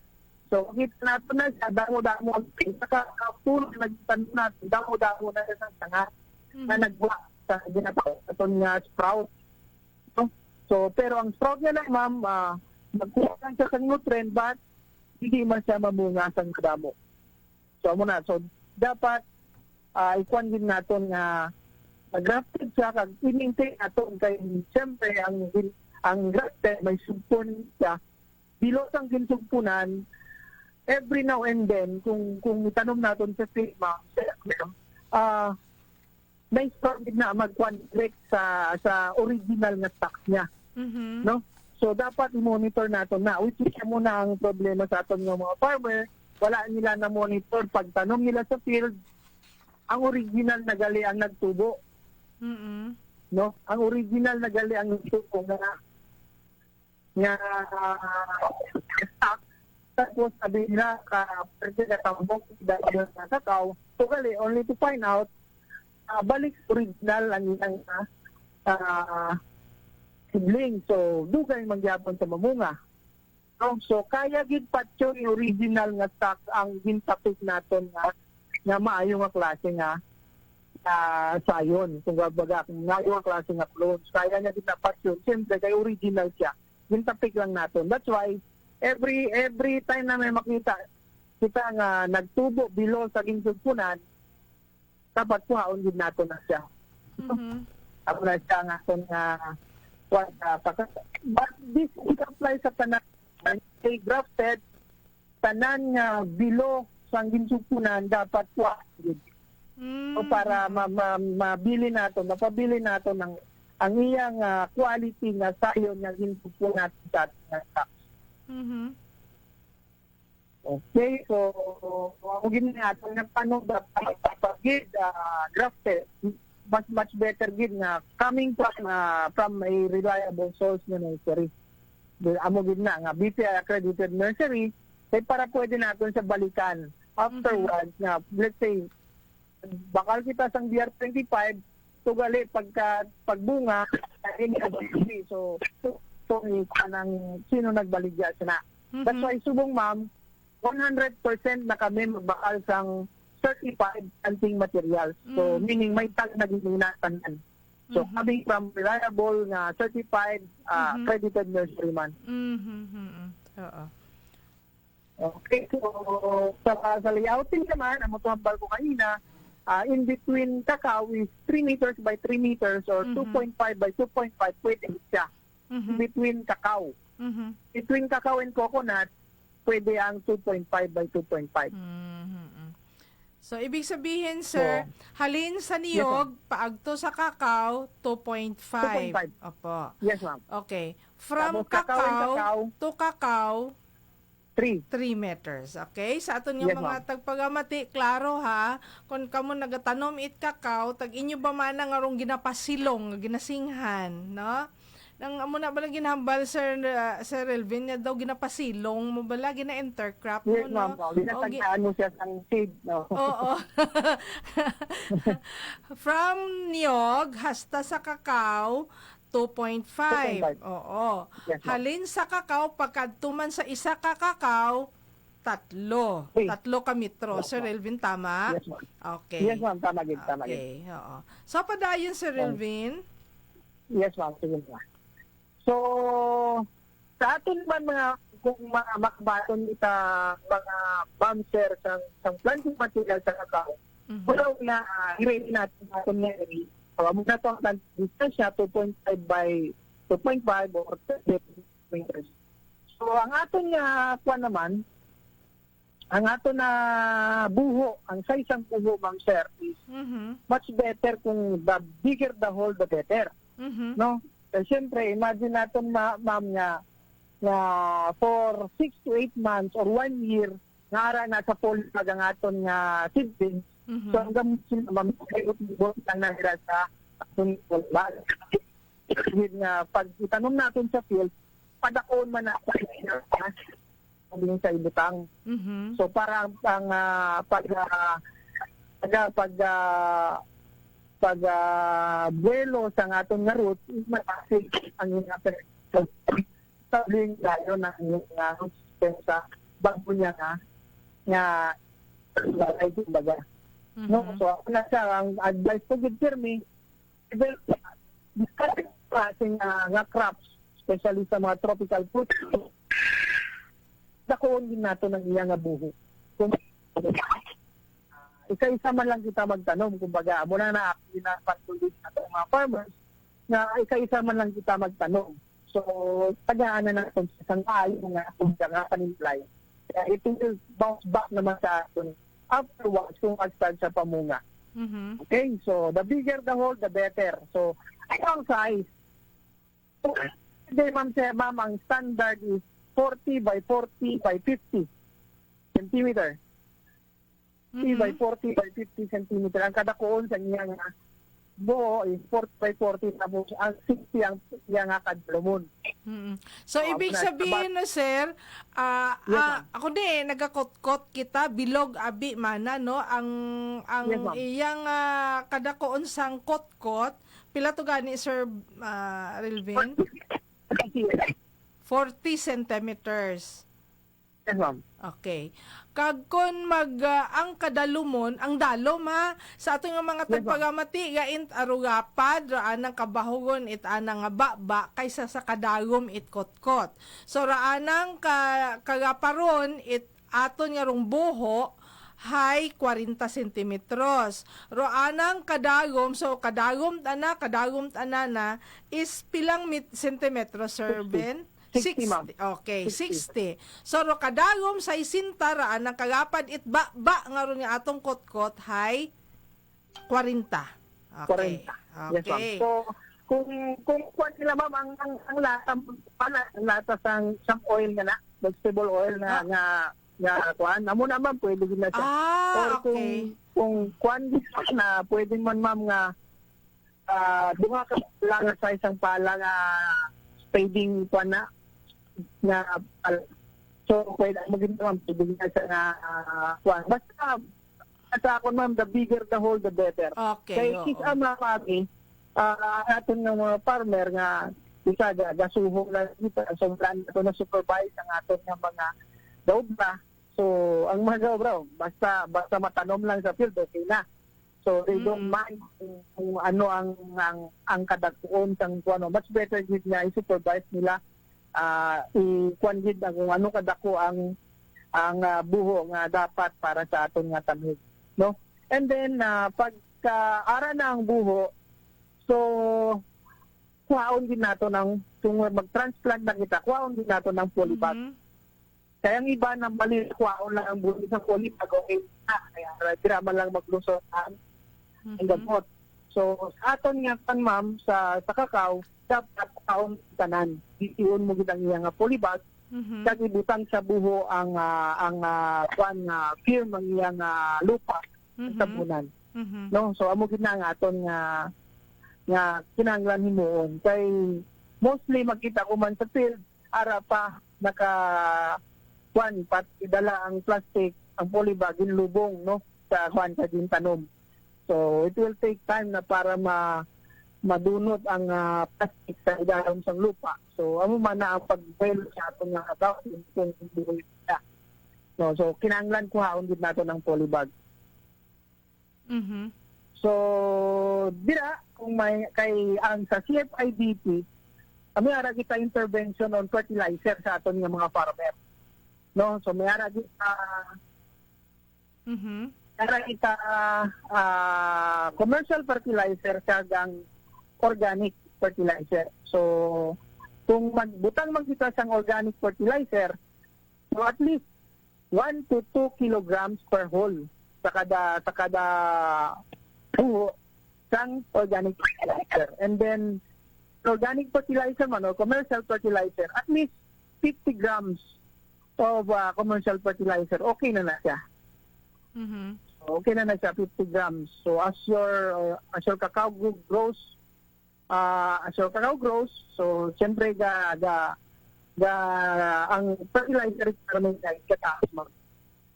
So, kita natin na siya, damo-damo ang saka puno na nagtanong natin, damo-damo na sa tanga na nagwa sa ginataw itong sprout. So, pero ang sprout niya lang, ma'am, magkulang siya sa nutrient, but hindi man siya mamunga sa damo. So, muna. So, dapat ikuan din natin na grafted siya, kag i-maintain natin kay siyempre ang grafted may sugpon siya. Bilos ang ginsugpunan, every now and then, kung itanong natin sa field, ma'am, may start na mag-direct sa original na stock niya. No? So, dapat i-monitor natin na. Which is muna ang problema sa aton ng mga farmer. Wala nila na monitor. Pag tanong nila sa field, ang original na gali ang nagtubo. No? Ang original na gali ang nagtubo nga stock. Tapos sabi nila pwede na tambok dahil sa kakao. So, gali, only to find out, balik original ang ilang sibling. So, dugay mangyapon sa mamunga. So, kaya gid patyo yung original nga stock ang gintapik naton nga maayo nga klase nga sayon. Kung baga, kung maayo nga klase nga clones, kaya niya gid na patyo. Siyempre, kay original siya. Gintapik lang naton. That's why, every time na may makita, kita nga nagtubo below sa ginsugpunan, dapat kuhaon gid naton na siya. Ako na siya nga but this apply sa tanan ay grafted tanan nga below sa ginsugpunan dapat kuhaon. So para mapabili nato ang iyang quality nga sayon nga ginsugpunan sa ating. Okay, so kung ginato nga paano dapat pag-gid grafted, much better gid nga coming from a reliable source na nursery. Amo gid na nga BPI accredited nursery, kay para pwede natin sa balikan afterwards nga let's say bakal kita sang BR25 tugali pagbunga so kanang sino nagbaligya siya na. That's why subong ma'am 100% na kami magbakal sang certified planting materials. So, meaning may tag na ginunatanan. So, coming from reliable na certified accredited nurseryman. Oo. Okay, so sa layouting naman, ang matuhambal ko kanina, in between cacao is 3 meters by 3 meters or 2.5 by 2.5, pwede siya. In between cacao. Between cacao and coconut, pwede ang 2.5 by 2.5. So, ibig sabihin, sir, halin sa niyog, paagto sa kakao, 2.5. 2.5. Opo. Yes, ma'am. Okay. From Tapos cacao to cacao, 3 meters. Okay? Sa aton nga Yes, mga tagpagamati, klaro ha, kung kamo nagatanom it kakao, tag inyo ba man nga rong ginapasilong, ginasinghan, no? Nang amo na bala ginahambal Sir Elvin nga daw ginapasilong mo bala gina-intercrop mo Yes, no. ma'am. Ginatagtaan mo siya sang seed, no? Oo. From niyog hasta sa kakao 2.5. 2.5. Oo. Yes, ma'am. Halin sa kakao pagkadtuman sa isa ka kakao 3. 3 ka metro. Yes, Sir ma'am. Elvin tama? Yes, ma'am. Okay. Yes, ma'am. Tama gid. Okay. Oo. So padayon Sir Elvin. Yes, ma'am. Sige, ma'am. So, sa atin man kung mga makabaton ita mga bouncer sang planting material sa kakao, wala na i-rate natin natin nga rin. Muna ito ang planting distance 2.5 by 2.5 or 30 meters. So, ang aton nga naman, ang aton na buho, ang size ng buho, ma'am sir, is much better kung the bigger the hole, the better. No? Siyempre, imagine natin, ma'am, nga for 6 to 8 months or 1 year, nga ara na sa polypag ang aton nga seedlings. So, hanggang sila, ma'am, kayo lang nahira sa aton polypag. with nga pag itanom natin sa field, padaon man na sa sa ibutang. Mhm. So para ang buwelo sa atong nga root is matasig ang yung sabling tayo na yung sa bago niya nga bagay kumbaga. No, so ako na siya ang advice ko gid Jeremy, discard klaseng nga crops, especially sa mga tropical fruits. Dakuon din nato ng iya nga buho. Kung isa-isa man lang kita magtanom, kumbaga muna na pinapatuloy nato mga farmers na isa-isa man lang kita magtanom. So, tagaan na natin sa isang ayo nga kung nga panimplay. Kaya it will bounce back naman sa atin afterwards kung mag-start sa pamunga. Mhm. Okay, so the bigger the hole, the better. So, ang size. Hindi, ma'am, ang standard is 40 by 40 by 50 centimeter. 50 by 40 by 50 centimeter. Ang kadakoon sa iyang buo is 40 by 40 tapos ang 60 ang iyang kadlumon. Mm. So, Oh, ibig but- sabihin na, sir, Yes, ma'am. ako din, nagakot-kot kita, bilog abi mana, no? Ang Yes, ma'am. iyang kadakoon sang kot-kot, pila to gani, Sir Relvin? 40 centimeters. Yes, ma'am. Okay. Kag kon ang kadalumon, ang dalom ha, sa ato nga mga Yes, ma'am. tagpagamati, gaint arugapad, raan ang kabahugon, it anang nga baba, kaysa sa kadagom it kotkot. So raanang kagaparon, it aton nga rong buho, hay 40 centimetros. Roanang kadagom, so kadagom tana na, is pilang sentimetros, Sir 60. Ben? 60, ma'am. Okay, 60. 60. So, ro kadagom sa isintaraan ng kagapad it ba nga ron nga atong kotkot hay 40. Okay. 40. Yes, ma'am. Okay. So, kung kuwan nila, ma'am, ang lata sang oil nga na, vegetable oil na kuwan, amo na, ma'am, pwede din na siya. Or Okay. kung kuwan din na, pwede man, ma'am, nga dunga ka lang sa isang pala nga spading kuwan na, so pwede mo ginawa, pwede na siya nga kuwan. Basta, sa ako, ma'am, the bigger the hole, the better. Okay. Kaya isa mami, aton ng mga farmer nga isa gasuho na dito. So, plan ito na supervise ang aton ng mga daubra. So, ang mga daubra, basta matanom lang sa field, okay na. So, they don't mind kung ano ang kadagkuon sang kuano. Much better gid nga i-supervise nila i-kuan gid kung ano kadako ang buho nga dapat para sa aton nga tanig, no? And then pagka-ara na ang buho, so kuhaon din nato ng kung mag-transplant na kita, kuhaon din nato ng polybag. Mhm. Kaya ang iba na mali kuhaon lang ang buho sa polybag, okay na. Kaya drama lang maglusotan ang gamot. So sa aton nga pan ma'am sa kakao, dapat kuhaon tanan. Itiun mo gid ang iyang polybag. Mhm. Kag ibutang sa buho ang kuan firm ang iyang lupa sa bunan. Mhm. No, so amo gid na nga aton nga kinahanglan himuon kay mostly makita ko man sa field ara pa naka kuan pat idala ang plastic ang polybag lubong no sa kuan sa din tanom. So it will take time na para madunot ang plastic sa ilalim sa lupa. So amo man na ang pag-well sa aton nga kataw kung buhay siya. No, so kinahanglan kuhaon gid nato ng polybag. Mhm. So, dira, kung may, kay ang sa CFIDP, kami ara kita intervention on fertilizer sa aton nga mga farmer. No, so may ara kita, Mhm. commercial fertilizer kagang organic fertilizer. So, kung magbutang man kita sang organic fertilizer, so at least 1 to 2 kilograms per hole sa kada puho sang organic fertilizer. And then, organic fertilizer man o commercial fertilizer, at least 50 grams of commercial fertilizer. Okay na siya. Mhm. Okay na siya, 50 grams. So, as your cacao grows, so cacao grows. So siyempre ang fertilizer requirement ay kataas man.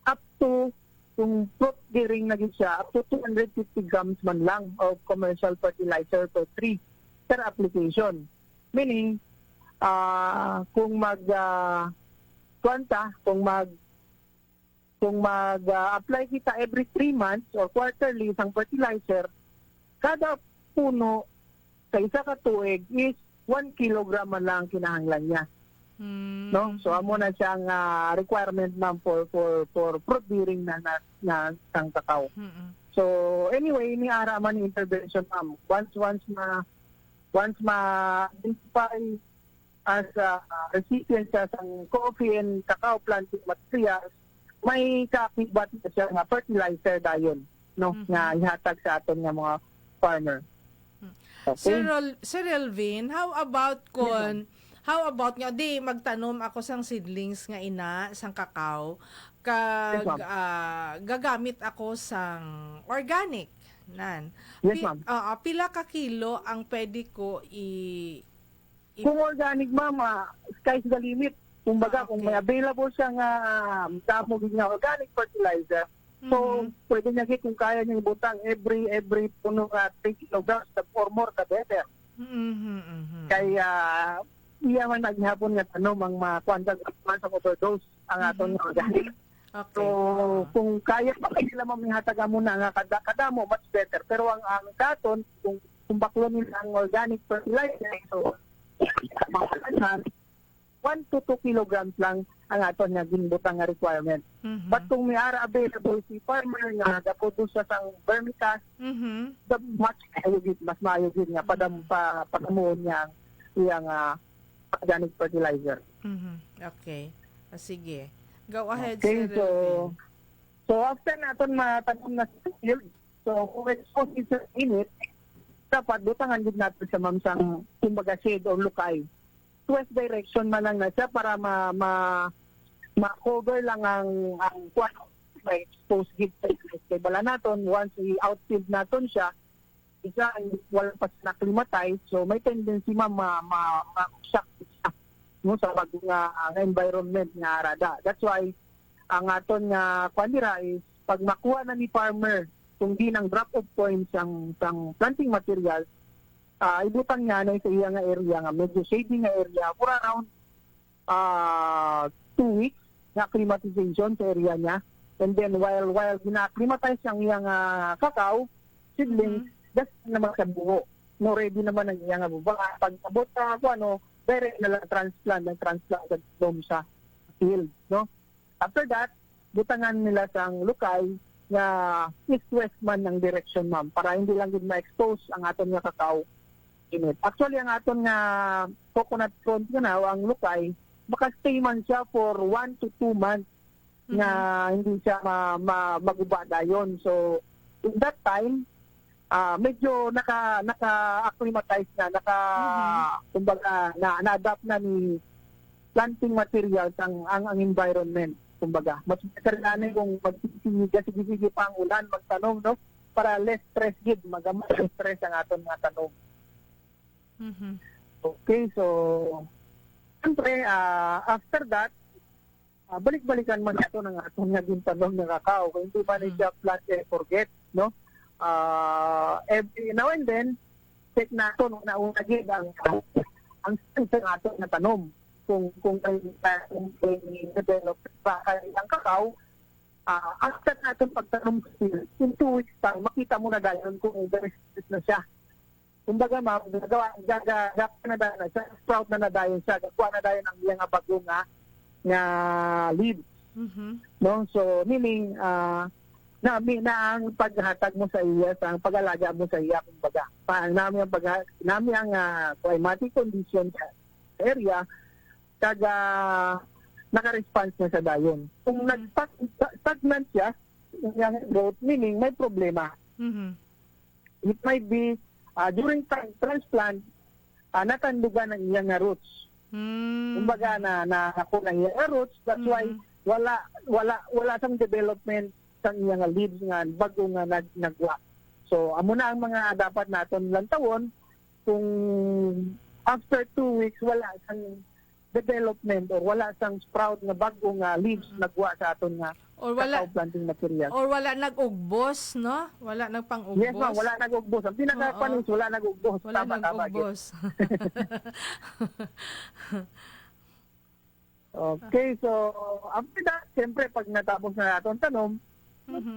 Up to kung fruit bearing na gid siya, up to 250 grams man lang of commercial fertilizer per tree per application. Meaning, kung apply kita every 3 months or quarterly isang fertilizer, kada puno sa isa ka tuig is 1 kilogram man lang kinahanglan niya. No, so amo na siyang requirement ma'am for fruit bearing na sang cacao. So anyway, ni ara man yung intervention ma'am, once ma-identify as recipient siya sang coffee and cacao planting materials, may kaakibat na siya nga fertilizer dayon, no, nga ihatag sa aton nga mga farmer. Okay. Sir Elvin, how about nga di magtanom ako sang seedlings nga ina sang cacao kag gagamit ako sang organic nan. Yes, ma'am. Pila ka kilo ang pwede ko Kung organic ma'am, sky's the limit. Kumbaga, kung may available siya nga damo nga organic fertilizer, so pwede niya kung kaya niya ibutang every puno 3 kilograms or more the better. Kaya iya man naghapon nga tanom ang makuandag man sa overdose ang aton organic. Okay. So kung kaya pa nila mamihatag mo na nga kadamo much better. Pero ang katon kung baklo nila ang organic fertilizer, so 1 to 2 kilograms lang ang aton nga ginbutang nga requirement. But kung may ara available si farmer nga gaproduce sa sang vermicast, the much mas maayo gid nga padamuon niya iyang organic fertilizer. Okay. Sige. Go ahead, Okay, Sir Elvin. so after naton matanom na sa field, so kung expose is init, dapat butangan gid natin sa mamsang kumbaga shade or lukay. West direction man lang na siya para ma-cover lang ang may exposed gid sa kay bala naton once i-outfield naton siya isa wala pa na acclimatize, so may tendency ma-shock siya no sa bagong environment nga arada. That's why ang aton nga kwanira is pag makuha na ni farmer kung di ng drop-off points ang planting materials, ibutang niya na sa iya nga area nga medyo shady nga area for around 2 weeks na acclimatization sa area niya. And then while gina-acclimatize ang iya nga cacao seedling, just naman sa buho. No, ready naman ang iya nga bubaka. Pag abot direct na lang transplant sa dome sa field, no? After that, butangan nila sang lukay nga east-west man ng direction ma'am para hindi lang gid ma-expose ang aton nga cacao init. Actually, ang aton nga coconut front nga ang lukay, baka stay man siya for 1 to 2 months na hindi siya maguba dayon. So, in that time, medyo naka-acclimatize na, kumbaga, na-adapt na ni planting materials ang environment. Kumbaga, mas better na kung magsisige pa ang ulan, magtanom, no? Para less stress gid, magamas stress ang aton nga tanom. Okay, so siyempre, after that, balik-balikan man ito ng aton nga gintanom ng cacao. Kung hindi man siya plant forget, no? Every now and then, check natin na gid ang strength ng aton nga tanom. Kung develop pa ang cacao, after natin pagtanong in 2 weeks time, makita mo na dayon kung resistant na siya. Kumbaga ma'am, sprout na nadayon siya, gawa na dayon ang iyang bago nga leaves. No? So, meaning, na ang paghatag mo sa iya, ang pag-alaga mo sa iya, kumbaga, nami ang climatic condition sa area, kaga naka-response na sa dayon. Kung nag-stagnant siya, yung growth, meaning may problema. It might be during transplant, natandugan ang iyang roots. Kumbaga na ako ng iyang roots, that's why wala sang development sa iyang leaves nga bago nga nagwa. So amo na ang mga dapat naton lantawon kung after 2 weeks wala sang development or wala sang sprout nga bagong leaves nagwa sa aton nga Or wala cacao planting material. or wala nag-ugbos, no? Wala nagpang-ugbos. Yes, ma'am, wala nag-ugbos. Ang pinaka-panis, wala nag-ugbos. Wala Tama. nag-ugbos. Okay, so after that, siyempre, pag natapos na natin tanom,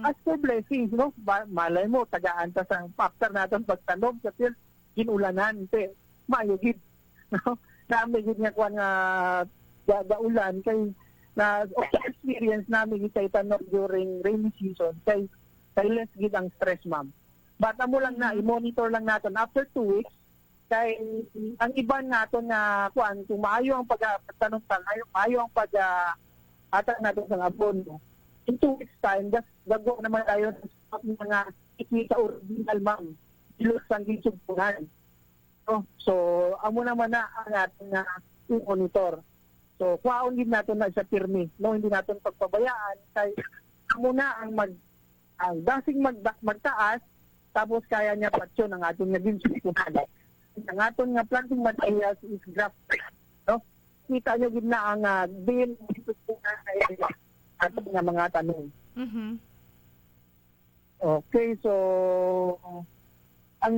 ask for blessings, no? Malay mo, tagaan ta sa after natin pagtanom, sa field, ginulanan, mayugid. No? Namigid nga kuha nga gaulan, kay na experience namin sa tanom during rainy season, kay less gid ang stress, ma'am. Bata mo lang na, i-monitor lang natin after 2 weeks, kay ang iban natin na kuan kung maayo ang pagtanong maayo ang atag natin sa abono. In 2 weeks time, gago naman tayo sa mga ikita original, ma'am. Ilos ang gisugpungan. So, amo naman na ang ating i-monitor. So, kuhaon din natin na sa pirmi. No, hindi natin pagpabayaan. Kay amo na ang dasing magtaas, tapos kaya niya patsyon ang ating naging sugpungan. Ang aton nga planting materials is grafted. No? Kita nyo gid na ang din aton nga mga tanong. Okay, so ang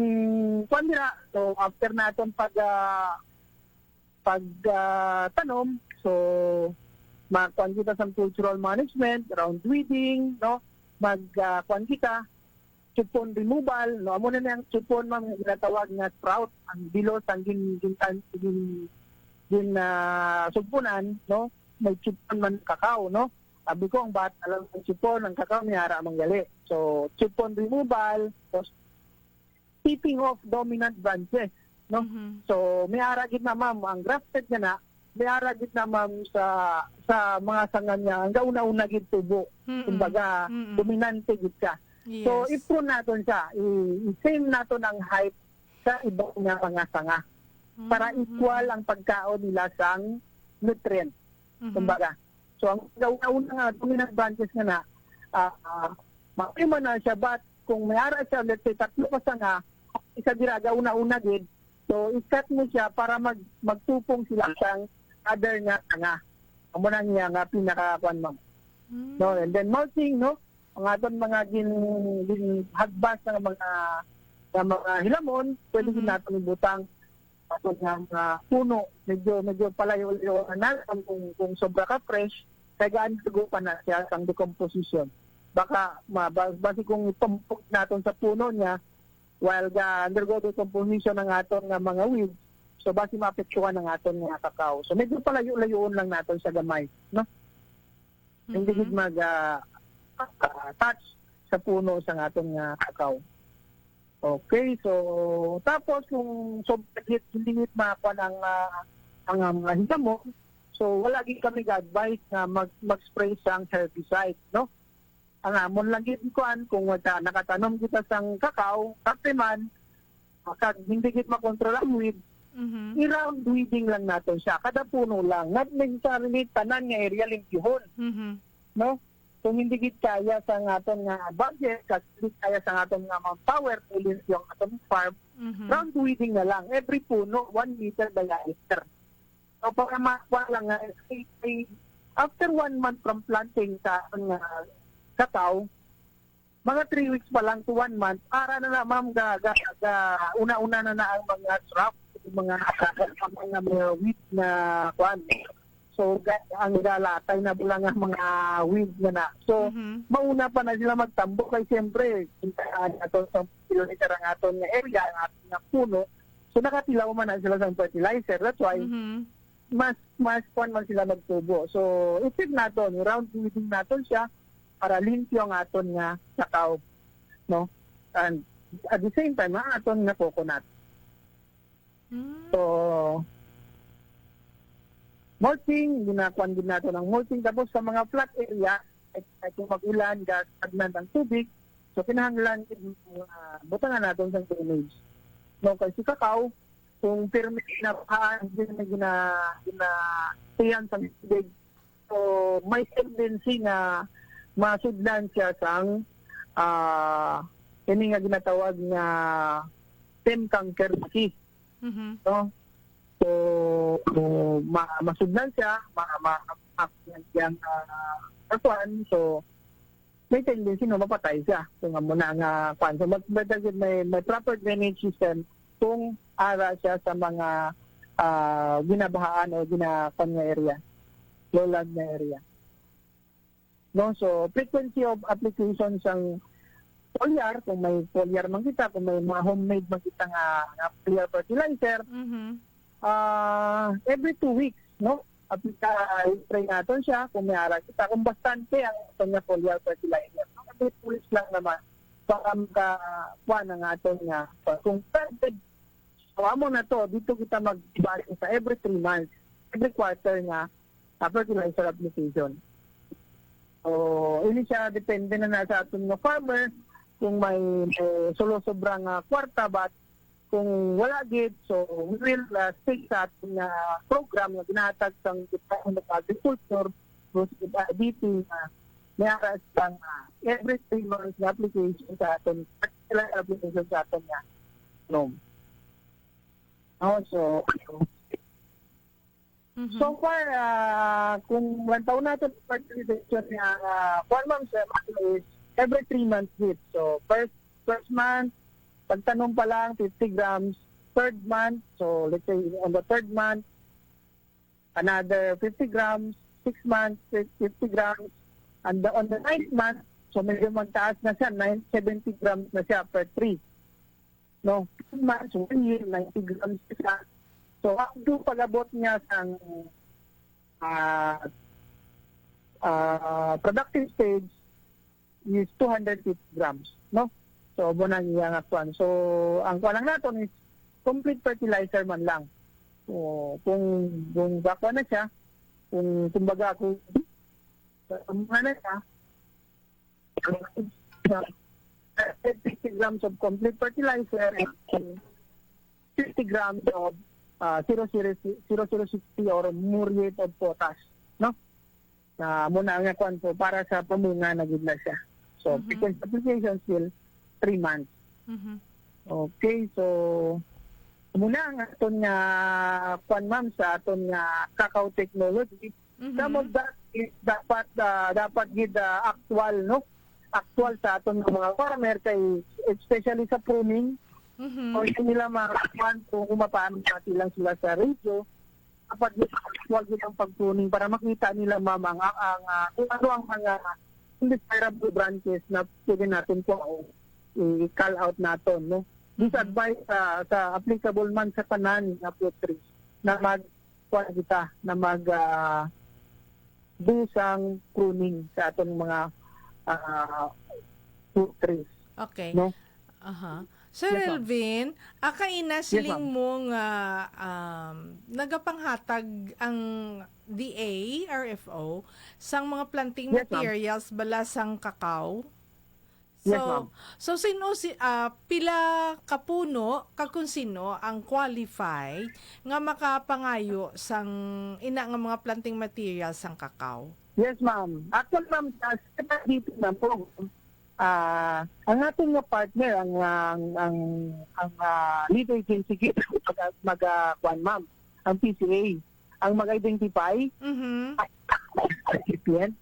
pandira, so after naton tanom, so magkuan kita sa cultural management, around weeding, no? Magkuan kita chupon removal, no, amo na yang chupon, ma'am, ginatawag nga sprout, ang bilos ang sugpunan, no, may chupon man kakao, no. Sabi ko, ang bata lang ang chupon, ang kakao niyara manggali. So, chupon removal, tipping off dominant branches, no. So, may aragid na, ma'am, ang grafted na may aragid na, ma'am, sa mga sangan niya, ang gauna-una gid tubo, kumbaga, dominante gid siya. Yes. So, i-prune natin siya. I-same natin ang height sa ibang nga mga sanga para equal ang pagkaon nila sang nutrient. Kumbaga. So, ang una nga, dominant branches nga na, makima na siya, but kung may ara siya, let's say, 3 pa sanga, isa diraga, una-una din, so, i-cut mo siya para magtupong sila sang other nga sanga. Amo na niya nga pinaka-kwan, ma'am. No, and then mulching, no? Ang aton mga hagbas ng mga hilamon, pwede din natin ibutang aton nga puno. Medyo palayo-layo na kung sobra ka fresh, kaya gaan pa na siya ang decomposition. Baka basi kung itumpok natin sa puno niya, while undergo decomposition ng aton nga mga weeds, so basi maapektuhan ng aton nga kakao. So medyo palayo-layoon lang natin sa gamay, no? Hindi gid touch sa puno sa atong kakao. Okay, so tapos kung sobrang hindi makuha ang mga hingamo, so wala gid kami ga-advise na mag-spray sang herbicide, no? Ang amon lang gid kuan kung nakatanom kita sang kakao, kapiman, kag hindi gid makontrol ang weed, i-round weeding lang natin siya, kada puno lang, not necessarily tanan nga area limpyuhon, no? Kung hindi gid kaya sa aton nga budget, kasi hindi kaya sa aton nga manpower, tulis yung aton farm, round weeding na lang. Every puno, 1 meter diameter. So, para makuha lang nga, after 1 month from planting sa aton nga kakao, mga 3 weeks pa lang to 1 month, para na ma'am, una-una na ang mga shrub, mga weed na kuan. So, ang galatay na lang ang mga weeds na. So, mauna pa na sila magtambo kay siyempre, aton sa kilometer ang aton nga area, ang aton nga puno. So, nakatilaw man na sila sa fertilizer. That's why, mas kuan man sila magtubo. So, isip naton, round weeding naton siya para limpyo ang aton nga kakao. No? And at the same time, ang aton nga coconut. So, mulching, ginakuan din natin ang mulching. Tapos sa mga flat area, ay kung mag-ulan, stagnant ang tubig, so kinahanglan butangan natin sa drainage. No, kasi kakao, kung firme na hindi na ginatiyan sa tubig, so may tendency na masudlan siya sang ini nga ginatawag na stem canker disease. No? So, masudlan siya, yung so, may tendency na mapatay siya kung mo na nga kwan. So, may proper drainage system kung ara siya sa mga ginabahaan o ginakon nga area, lowland na area. No, so frequency of applications ang foliar, kung may foliar man kita, kung may mga homemade man kita nga foliar fertilizer, every 2 weeks, no? Spray natin siya kung may ara kita. Kung bastante ang ito nga foliar fertilizer, no? Every 2 weeks lang naman para makakuha ng aton nga. Kung perfect, so amo na to, dito kita mag-balik sa every 3 months, every quarter nga fertilizer application. So, ini siya, depende na sa aton nga farmer, kung may sobrang kwarta, but kung wala gid, so we will stick sa ating program na ginatag sa Department of Agriculture, dito na mayara sa every 3 months na application sa aton, particular application sa aton nga. No. So far, kung 1 taon natin fertilization ng 1 month is every 3 months hit. So, first month, pagtanong pa lang, 50 grams. Third month, so let's say on the third month, another 50 grams. 6 months, 50 grams. And on the 9th month, so medyo magtaas na siya, 70 grams na siya per tree. No, 2 months, 1 year, 90 grams siya. So, up to pag-abot niya sa productive stage is 250 grams, no? So, muna niya nga kwan. So, ang kwan lang natin is complete fertilizer man lang. So, kung bakwa na siya, kung kumbaga kung na siya, 50 grams of complete fertilizer and 50 grams of 0060 or muriate of potash, no? Muna nga kwan po para sa pamunga na gid na siya. So, frequency application still 3 months. Okay, so muna nga aton nga kwan ma'am sa aton nga cacao technology. Some of that is dapat gid actual, no? Actual sa aton mga farmer kay especially sa pruning. O nila makakuan kung paano natin lang sila sa radio, dapat huwag nilang pag-tuning para makita nila mama kung ano ang mga undesirable branches na pwede natin po i-call out natin. No? This advice sa applicable man sa tanan na fruit trees na mag-kuan kita, na busang pruning sa atong mga fruit trees. Okay. No? Sir Elvin, akaina siling mo nga nagapanghatag ang DA, RFO, sang mga planting materials bala sang kakao. So sino pila kapuno kung sino ang qualified nga makapangayo sang ina nga mga planting materials sang kakao? Yes, ma'am. Actually, ma'am, dito na po. Ang ating nga partner, ang lead agency mag-kuan ma'am, ang PCA, ang mag-identify, recipient.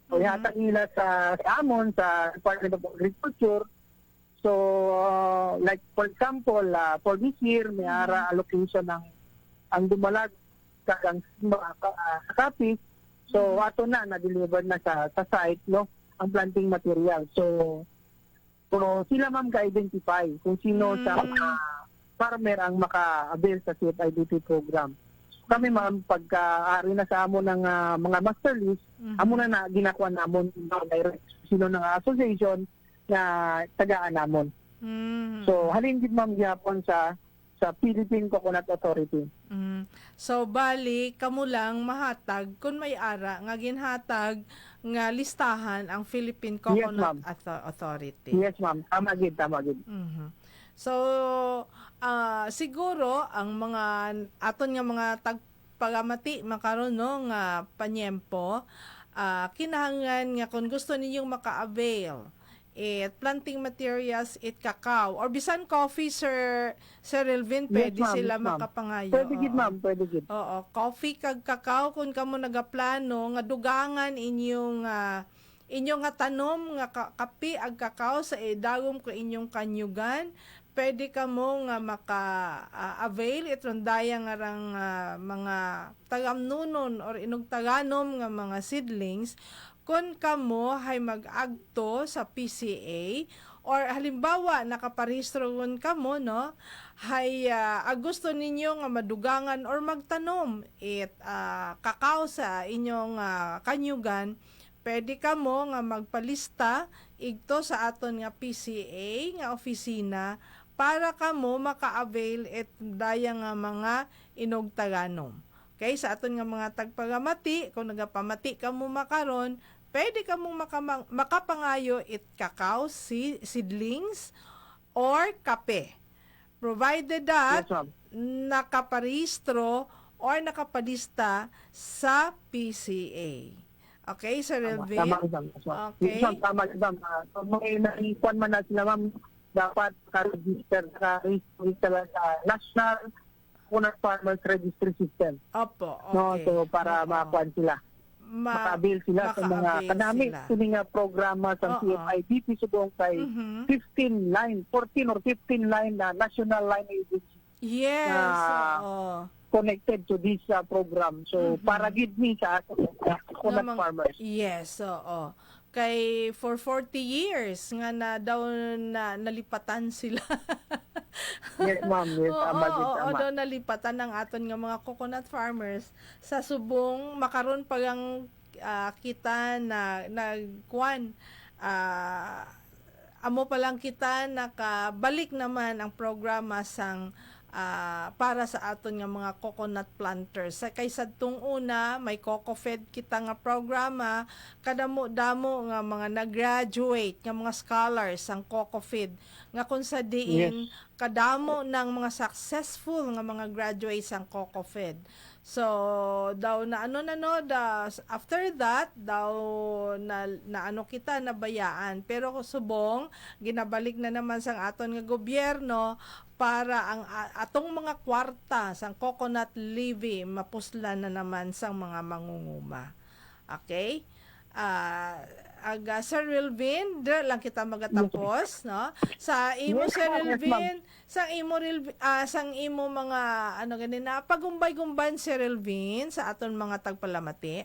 So, yata nila sa amon, sa Department of Agriculture. So, like for example, for this year, may allocation ng ang dumalag sa kapis. So, ato na-deliver na sa site, no? Ang planting material. So sila ma'am ka-identify kung sino sa farmer ang maka-avail sa CFIDP program. So, kami ma'am, pagka-ari na sa amon ng mga master list, amo na ginakuha namon direct sino ng association na tagaan namon. So, halin din ma'am gyapon sa Philippine Coconut Authority. So, bali, kamo lang mahatag kung may ara nga ginhatag nga listahan ang Philippine Coconut Authority. Yes, ma'am. Tama gid. So, siguro, ang mga aton nga mga tagpagamati makaroon no, nga panyempo, kinahanglan nga kung gusto ninyong maka-avail it planting materials, it cacao. Or bisan coffee, Sir Elvin, pwede ma'am, sila yes, ma'am. makapangayo. Pwede gid, Oo. ma'am. Pwede gid. Oo, coffee kag cacao kung kamo nagaplano nga dugangan inyong nga tanom nga kape ag cacao sa idagom ko inyong kanyugan, pwede kamo nga maka-avail itong daya nga rang mga tagamnunon or inugtaganom nga mga seedlings kung kamo hay mag-agto sa PCA or halimbawa nakaparehistro kamo no hay gusto ninyo nga madugangan or magtanom kakao sa inyong kanyugan, pwede kamo nga magpalista igto sa aton nga PCA nga opisina para kamo maka-avail it daya nga mga inugtaganom. Okay, sa aton nga mga tagpagamati, kung nagapamati kamo makaron, pwede kamo makapangayo it cacao seedlings or kape. Provided that Yes, ma'am. nakaparehistro or nakapalista sa PCA. Okay, Sir Elvin? Tama, ma'am. Okay. Ma'am, tama, ma'am. So, mga naikuan man na sila, ma'am, dapat ka-register sila sa National Coconut Farmers Registry System. Opo, No, okay. so para Oo. makakuan sila. Maka-avail sila sa mga maka-avail kanami sila. kini nga programa sa Oo. CFIDP subong kay 15 line, 14 or 15 line na national line agency Yes, oo. connected to this program. So para gid mi sa coconut Nga farmers. Yes, oo. Kay for 40 years nga na daw nalipatan sila. Yes, ma'am. Yes, tama gid, Oo, tama. daw nalipatan ng aton nga mga coconut farmers sa subong makaron pagang kita na nagkuan amo pa lang kita nakabalik naman ang programa sang para sa aton nga mga coconut planters. Sa kaysa tung una, may CocoFed kita nga programa, kadamo-damo nga mga nag-graduate nga mga scholars ang CocoFed nga kung sa diin kadamo ng mga successful nga mga graduates ang CocoFed. So, daw na after that, daw na ano kita nabayaan. Pero subong, ginabalik na naman sang aton nga gobyerno para ang atong mga kwarta sang coconut levy mapuslan na naman sang mga mangunguma. Okay? Sir Elvin, der lang kita magatapos, no? Sa imo, Yes, Sir ma'am. Yes, Elvin, sang imo mga ganina pagumbay-gumban, Sir Elvin, sa aton mga tagpalamati.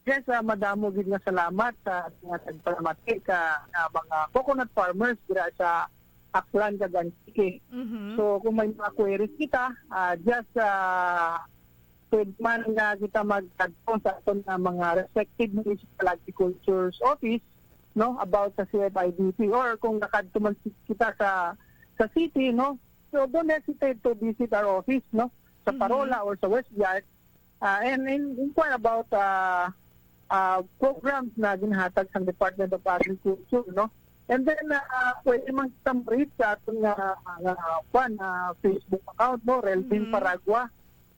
Yes, madamo gid nga salamat sa mga tagpalamati ka mga coconut farmers dira sa Aklan kag Antique. So kung may mga queries kita, just pwede man nga kita magtagpo sa aton nga mga respective municipal agriculture's office, no, about sa CFIDP, or kung nakadto man kita sa city, no, so don't hesitate to visit our office, no, sa Parola or sa West Yard, and inquire about programs na ginhatag sa Department of Agriculture, no. And then pwede man kita reach sa aton nga Facebook account, no, Relvin Paragua.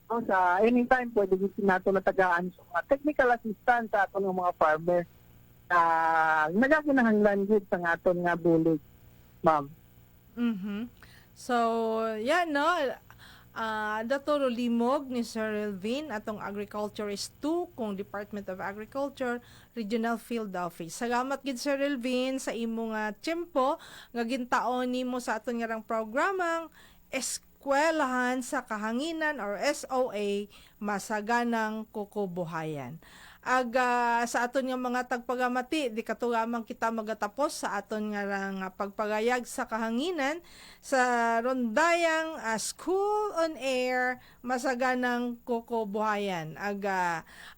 No, sa anytime pwede din nato natagaan sa mga technical assistance sa aton nga mga farmer. Nagakinahanglan gid sa aton nga bulig, ma'am. So, yan, no? Datoro limog ni Sir Elvin atong Agriculturist 2 kung Department of Agriculture Regional Field Office. Salamat gid Sir Elvin sa imo nga tiyempo nga gintaon nimo sa aton nga programang Eskwelahan sa Kahanginan or SOA Masaganang Kukubuhayan. Sa aton nga mga tagpagamati, di katugamang kita magatapos sa aton nga pagpagayag sa kahanginan sa rondayang School on Air Masaganang Kukubuhayan.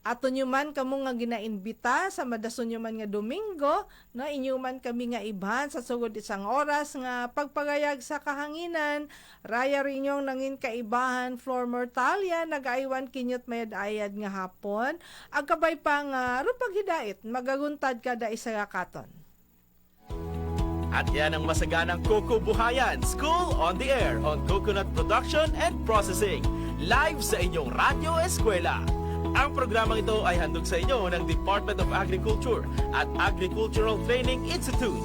Aton nyo man kamo nga ginaimbita sa madason nyo man nga Domingo, no, inyo man kami nga ibhan sa sugod isang oras nga pagpagayag sa kahanginan, raya rin yung nangin kaibahan Flor Mortalia, nag-aywan kinyot mayad ayad nga hapon, agkabay pang rupag hidait, magaguntad kada isa nga katon. At yan ang masaganang Kukubuhayan, School on the Air on Coconut Production and Processing. Live sa inyong Radyo Eskwela. Ang programang ito ay handog sa inyo ng Department of Agriculture at Agricultural Training Institute.